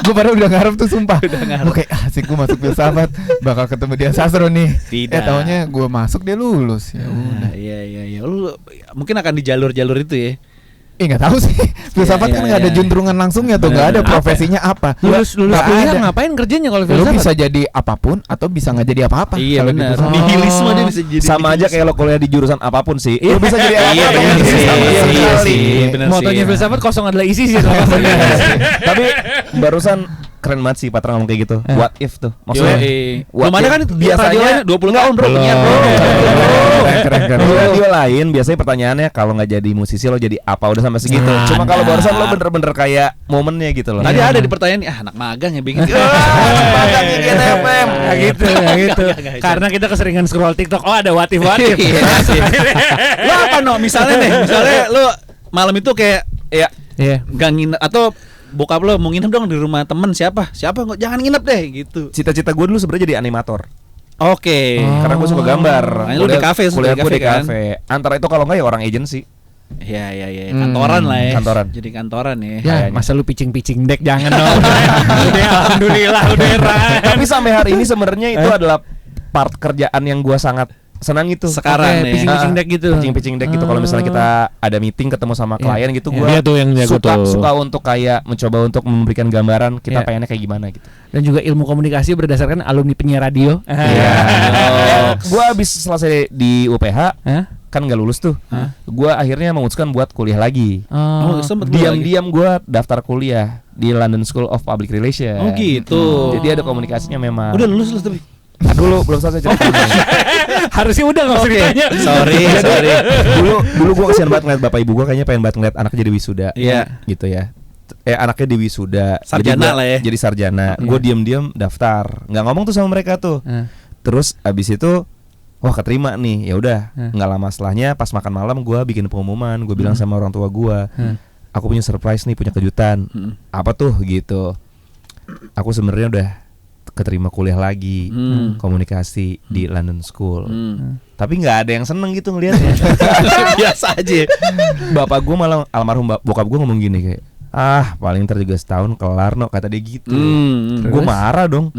Gue baru udah ngarep tuh sumpah. Gue kayak asik gue masuk filsafat bakal ketemu dia sastro nih. Tidak. Taunya gue masuk dia lulus. Ya udah. Iya. Lu mungkin akan di jalur-jalur itu ya. Nggak tahu sih. Filsafat Iya, kan nggak ada iya. juntrungan langsungnya tuh, nggak ada Bener. profesinya apa. Lulus Nggak kuliah ada. ngapain kerjanya kalau Lu filsafat? bisa jadi apapun atau bisa nggak jadi apa-apa. Iya kalau benar. gitu. Nihilisme dia bisa jadi. sama aja kayak lo kuliah di jurusan apapun sih. Lo bisa jadi Iya, apapun. benar sih. Sama Iya, sekali. sih. Benar Motonya sih. filsafat kosong adalah isi sih. Tapi barusan keren banget sih Patra ngomong kayak gitu. What if tuh? Maksudnya belum ada kan biasanya 20 tahun bro, penyiar bro. Keren. di radio lain biasanya pertanyaannya kalau nggak jadi musisi lo jadi apa, udah sampai segitu. Cuma kalau barusan lo bener-bener kayak momennya gitu loh. Tadi ada di pertanyaan, anak magang ya bikin. Magang bikin FM. Ya gitu, ya gitu. Karena kita keseringan scroll TikTok. Oh ada what if. Iya sih. Lo apa no? Misalnya lo malam itu kayak Iya. nggak nginep atau bokap lo mau nginep dong di rumah temen siapa nggak, jangan nginep deh gitu. Cita-cita gue dulu sebenarnya jadi animator. Oke. Karena gue suka gambar. Nah, lu di kafe, kuliah gue di kan? Kafe. Antara itu kalau nggak ya orang agency. Iya. Kantoran lah ya. Kantoran. Jadi kantoran ya. Ya, Kayaknya. masa lu pitching dek jangan dong. Udah alhamdulillah udah Ran. Tapi sampai hari ini sebenarnya itu adalah part kerjaan yang gue sangat senang gitu. Sekarang nih. pitching deck gitu. Pitching deck gitu. Kalau misalnya kita ada meeting ketemu sama klien gitu, gue Dia tuh yang jago tuh. suka untuk kayak mencoba untuk memberikan gambaran kita Iya. pengennya kayak gimana gitu. Dan juga ilmu komunikasi berdasarkan alumni penyiar radio. Gue habis selesai di UPH Hah? kan nggak lulus tuh. Gue akhirnya memutuskan buat kuliah lagi. Oh, sempet kuliah lagi. Diam-diam gue daftar kuliah di London School of Public Relations. Oh gitu. Jadi ada komunikasinya memang. Udah lulus tapi. Dulu belum selesai ceritanya. Harusnya udah nggak usah ditanya. Sorry. dulu gue kesian banget ngeliat bapak ibu gue kayaknya pengen banget ngeliat anaknya jadi wisuda. Iya. Gitu ya. Anaknya di wisuda. Sarjana Jadi gua lah ya. Jadi sarjana. Gue diam-diam daftar. Nggak ngomong tuh sama mereka tuh. Terus abis itu wah keterima nih. Ya udah. Nggak lama setelahnya pas makan malam gue bikin pengumuman. Gue bilang sama orang tua gue. Aku punya surprise nih, punya kejutan. Apa tuh gitu. Aku sebenarnya udah keterima kuliah lagi komunikasi di London School. Tapi nggak ada yang seneng gitu ngeliatnya. Biasa aja. Bapak gue malah almarhum bokap gue ngomong gini kayak, paling ntar juga setahun kelar no, kata dia gitu. Gue marah dong.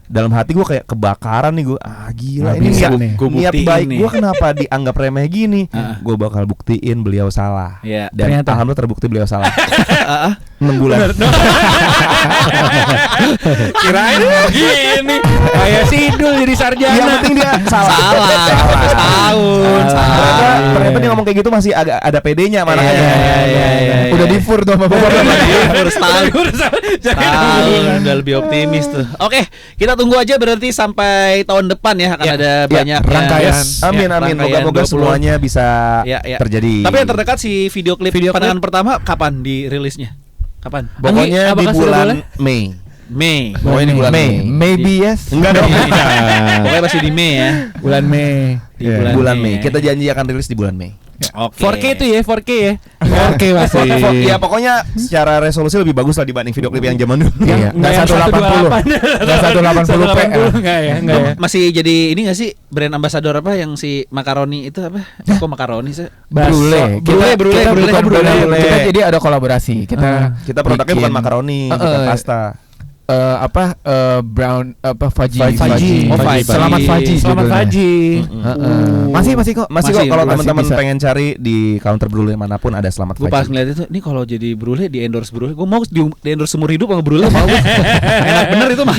Dalam hati gue kayak kebakaran nih gue. Gila ini bisa niat, nih. Gua niat buktiin baik nih. gue kenapa dianggap remeh gini. Gue bakal buktiin beliau salah. Iya. Dan Ternyata. alhamdulillah terbukti beliau salah. 6 bulan. Kirain gini. Kayak Sidul jadi sarjana. Yang penting dia salah. Tahun. Ternyata dia ngomong kayak gitu masih agak ada PD-nya mana. Iya. Udah di fur tuh sama bapak. Tahun udah lebih optimis tuh. Oke, kita tunggu aja berarti sampai tahun depan ya akan ada banyak rangkaian. Amin Ya, amin. rangkaian Moga-moga 20. semuanya bisa Ya. terjadi. Tapi yang terdekat si video klip pandangan pertama kapan dirilisnya? Kapan? Pokoknya di Apakah sudah bulan boleh? Mei. Mei. Pokoknya di bulan Mei. Maybe yes. Enggak dong. Pokoknya masih di Mei ya. Bulan Mei. Di Bulan Mei. Kita janji akan rilis di bulan Mei. Oke. 4K itu ya, 4K ya. Oke masih. Ya pokoknya secara resolusi lebih bagus lah dibanding video klip yang zaman dulu. Iya. Nggak 180. Nggak 180p. Enggak ya, enggak ya. Masih jadi ini gak sih brand ambassador apa yang si makaroni itu apa? Kok makaroni sih? Brule. Brule. Kita bukan Brule. brule. Kita jadi ada kolaborasi. Kita produknya bukan makaroni, bukan pasta. Brown fudgy. Fudgy. Oh, fudgy. Selamat fudgy. Selamat judulnya. Pagi. Masih kok. Masih kok kalau masih teman-teman bisa. pengen cari di counter Brule manapun ada Selamat Gue pas Fudgy. ngeliat itu, ini kalau jadi Brule di endorse Brule, gue mau di endorse seumur hidup sama Brule mau. Enak bener itu mah.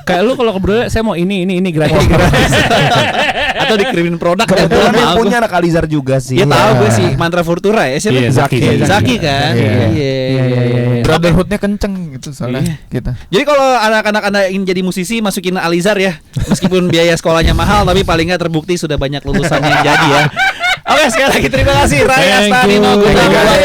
Kayak lu kalau ke Brule saya mau ini gratis. Atau dikirimin produk Kebetulan mau yang gua. punya anak Alizar juga sih. Ya tahu gue sih Mantra Fortura ya siapa? Iya, Zaki. Zaki kan. Iya. Iya. Brotherhoodnya kenceng gitu soalnya Iya. kita. Jadi kalau anak-anak Anda ingin jadi musisi masukin Alizar ya. Meskipun biaya sekolahnya mahal tapi paling nggak terbukti sudah banyak lulusan yang jadi ya. Oke, sekali lagi terima kasih Ray Thank Astani you. Nogunawan.